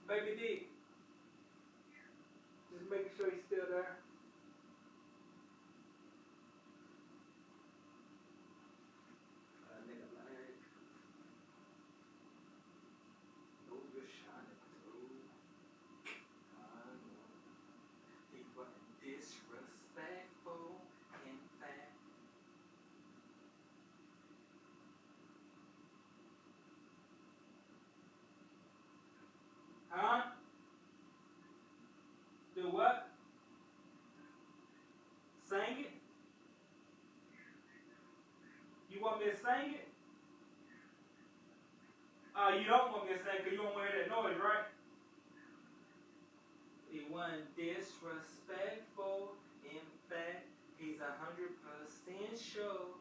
Baby D. Just making sure he's still there. Nigga like, know you're shining through. I know. He wasn't disrespectful. In fact, huh? Do what? Sing it? You want me to sing it? You don't want me to sing because you don't want to hear that noise, right? He wasn't disrespectful. In fact, he's 100% sure.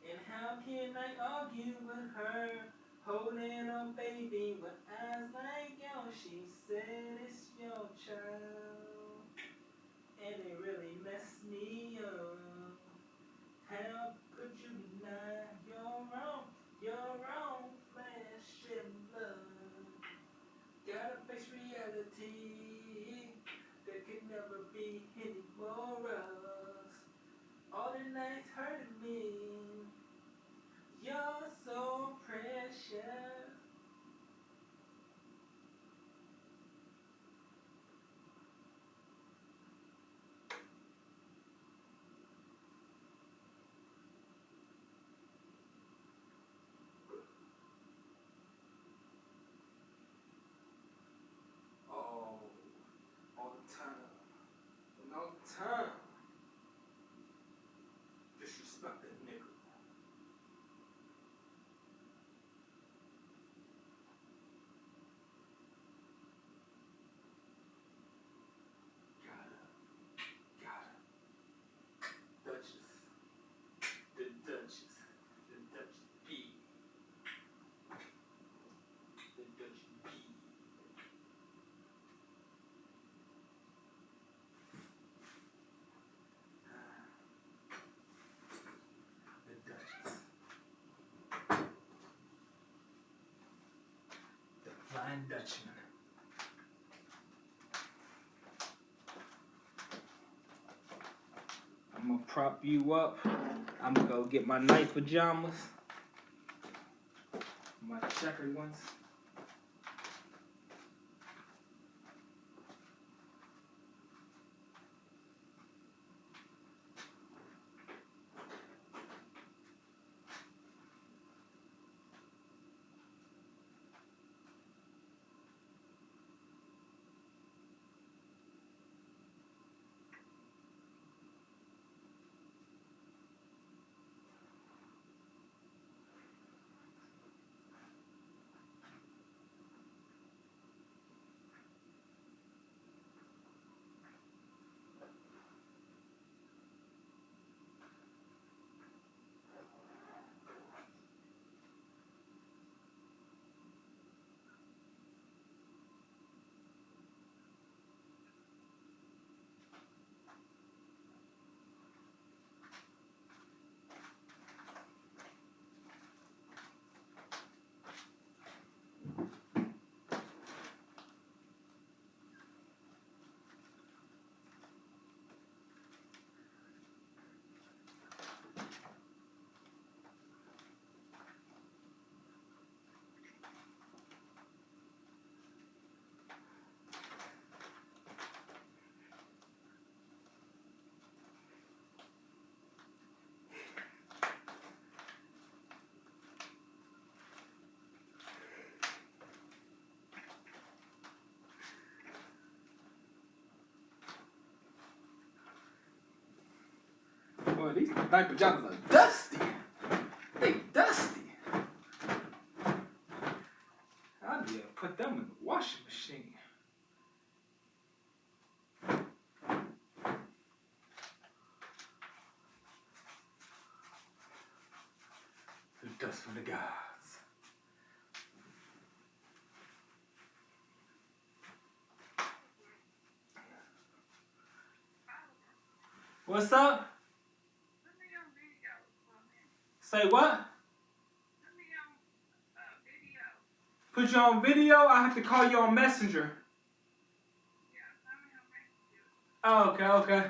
And how can I argue with her? Holding on, baby, with eyes like yours. She said it's your child. And it really messed me up. How could you deny your own flesh and blood? Gotta face reality. There could never be any more us. All the nights hurting me. You're so precious. Oh, all the time. And all the time. Disrespect that nigga. Got it. Duchess. The Duchess. The Duchess B. The Duchess B. The Duchess. The Flying Dutchman. I'm gonna prop you up. I'm gonna go get my night pajamas. My checkered ones. Boy, these night pajamas are dusty. They dusty. I need to put them in the washing machine. The dust from the gods. What's up? Say what? Put you on video. I have to call you on Messenger. Oh, okay, okay.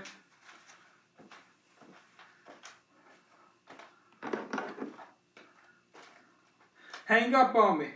Hang up on me.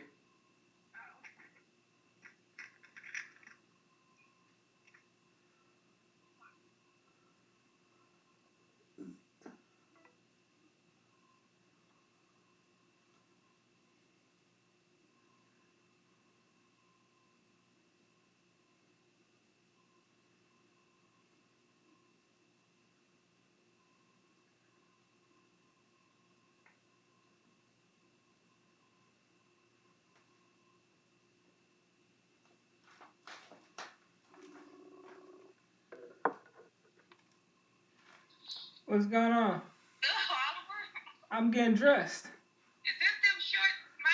What's going on? I'm getting dressed. Is this them short, my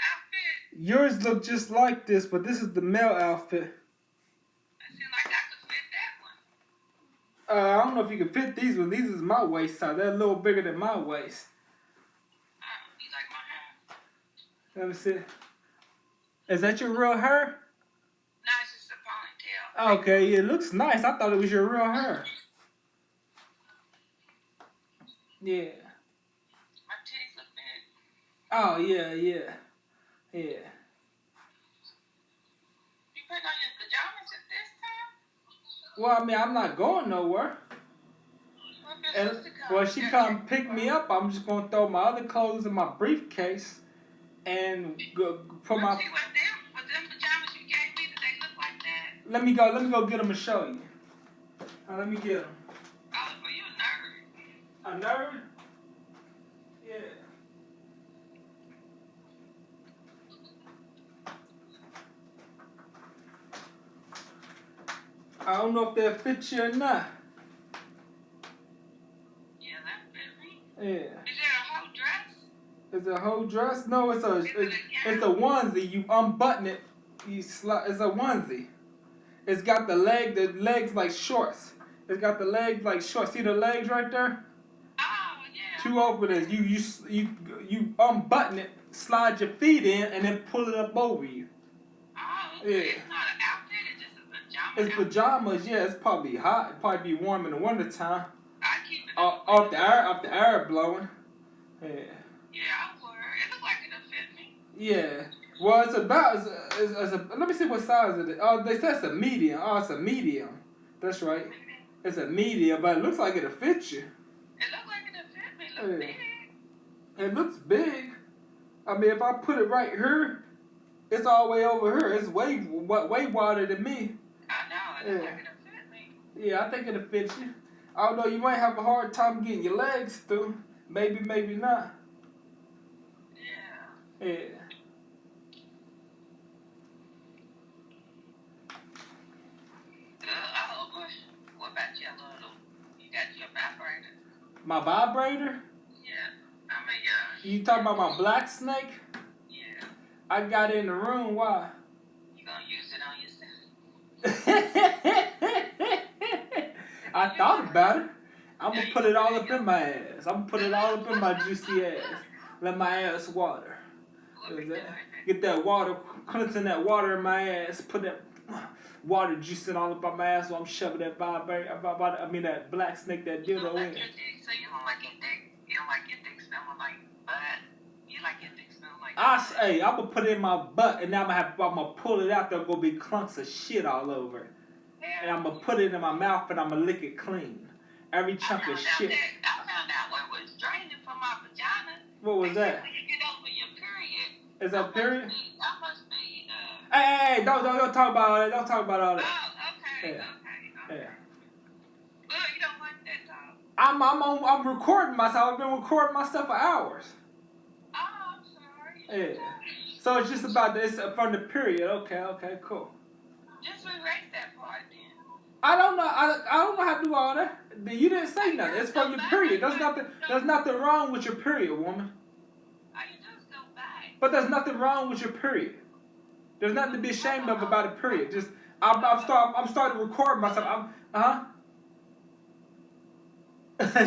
outfit? Yours look just like this, but this is the male outfit. It seems like I could fit that one. I don't know if you can fit these ones. These is my waist size. They're a little bigger than my waist. You like my hair? Let me see. Is that your real hair? No, it's just a ponytail. Okay, it looks nice. I thought it was your real hair. Yeah. My titties look big. Oh, yeah. You put on your pajamas at this time? Well, I mean, I'm not going nowhere. And, well, she come pick me up. I'm just going to throw my other clothes in my briefcase and go put my... Was them pajamas you gave me, did they look like that? Let me go get them and show you. Let me get them. Oh, well, you a nerd. A nerd? Yeah. I don't know if they'll fit you or not. Yeah, that fit me. Yeah. Is it a whole dress? It's a whole dress? No, it's a onesie. You unbutton it. It's a onesie. It's got the legs like shorts. It's got the legs like shorts. See the legs right there? Oh, yeah. Two openings. You unbutton it, slide your feet in, and then pull it up over you. Oh, Yeah. it's not an outfit, it's just a pajama. It's pajamas. Yeah, it's probably hot. It'd probably be warm in the wintertime. I keep it Off the air blowing. Yeah. Yeah, I wear it. It look like it'll fit me. Yeah. Well, it's let me see what size it is. Oh, they said it's a medium. Oh, it's a medium. That's right. It's a medium, but it looks like it'll fit you. It look like it'll fit me. It look big. It looks big. I mean, if I put it right here, it's all the way over here. It's way wider than me. I know. It look like it'll fit me. Yeah, I think it'll fit you. Although you might have a hard time getting your legs through. Maybe not. Yeah. Yeah. What about your little? You got your vibrator? My vibrator? Yeah. I mean, You talking about my black snake? Yeah. I got it in the room. Why? You gonna use it on yourself? I thought about it. I'm gonna put it all up in my ass. I'm gonna put it all up in my juicy ass. Let my ass water. Get that water, cleansing that water in my ass. Put that water juicing all up on my ass while I'm shoving that that black snake, that dildo in. So you don't like your dick? You don't like your dick smelling like butt? You like your dick smelling like Hey, I'm gonna put it in my butt, and now I'm gonna pull it out. There's gonna be clumps of shit all over it. And I'm gonna put it in my mouth, and I'm gonna lick it clean. Every chunk of shit. I found out what was draining from my vagina. What was that? When you get over your period. Is that period? I must be. Hey, don't talk about all that. Don't talk about all that. Oh, okay. Yeah. Okay. Well, you don't like that, dog. I'm recording myself. I've been recording myself for hours. Oh, I'm sorry. Yeah. So it's just about this from the period. Okay, cool. Just erase that part then. I don't know. I don't know how to do all that. You didn't say nothing. It's from your period. There's nothing wrong with your period, woman. You just go back. But there's nothing wrong with your period. There's nothing to be ashamed of about a period. Just I'm starting to record myself.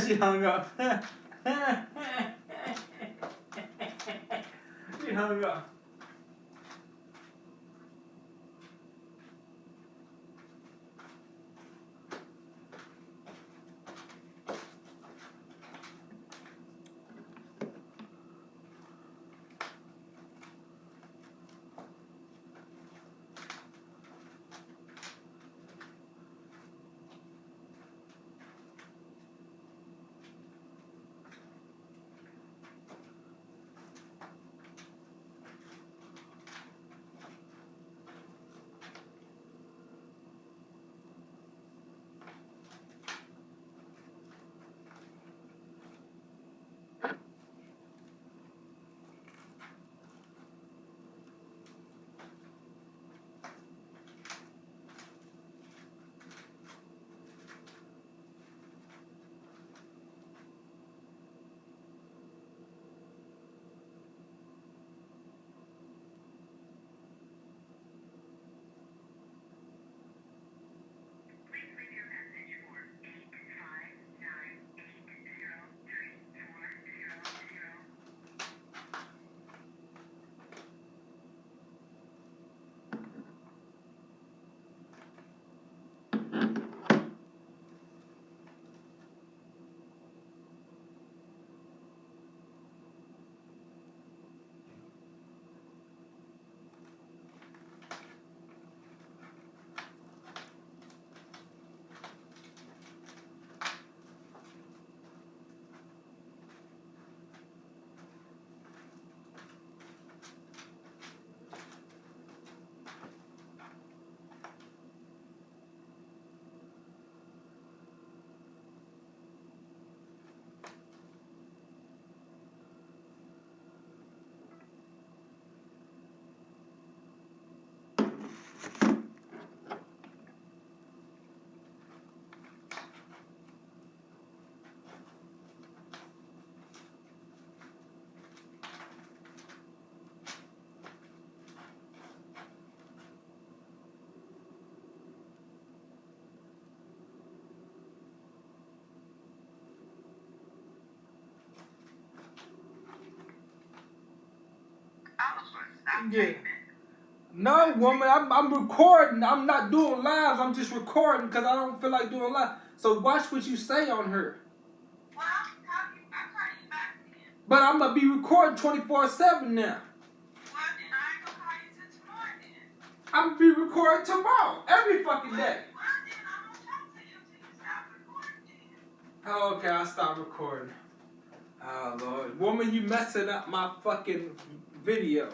She hung up. She hung up. Yeah. No, woman, I'm recording. I'm not doing lives. I'm just recording because I don't feel like doing live. So watch what you say on her. Well, I'll call you back then. But I'm gonna be recording 24/7 now. Well, then I ain't gonna call you till tomorrow then. I'm gonna be recording tomorrow, every fucking day. Well, then I'm gonna talk to you till you stop recording then. Oh, okay, I'll stop recording. Oh, Lord. Woman, you messing up my fucking video.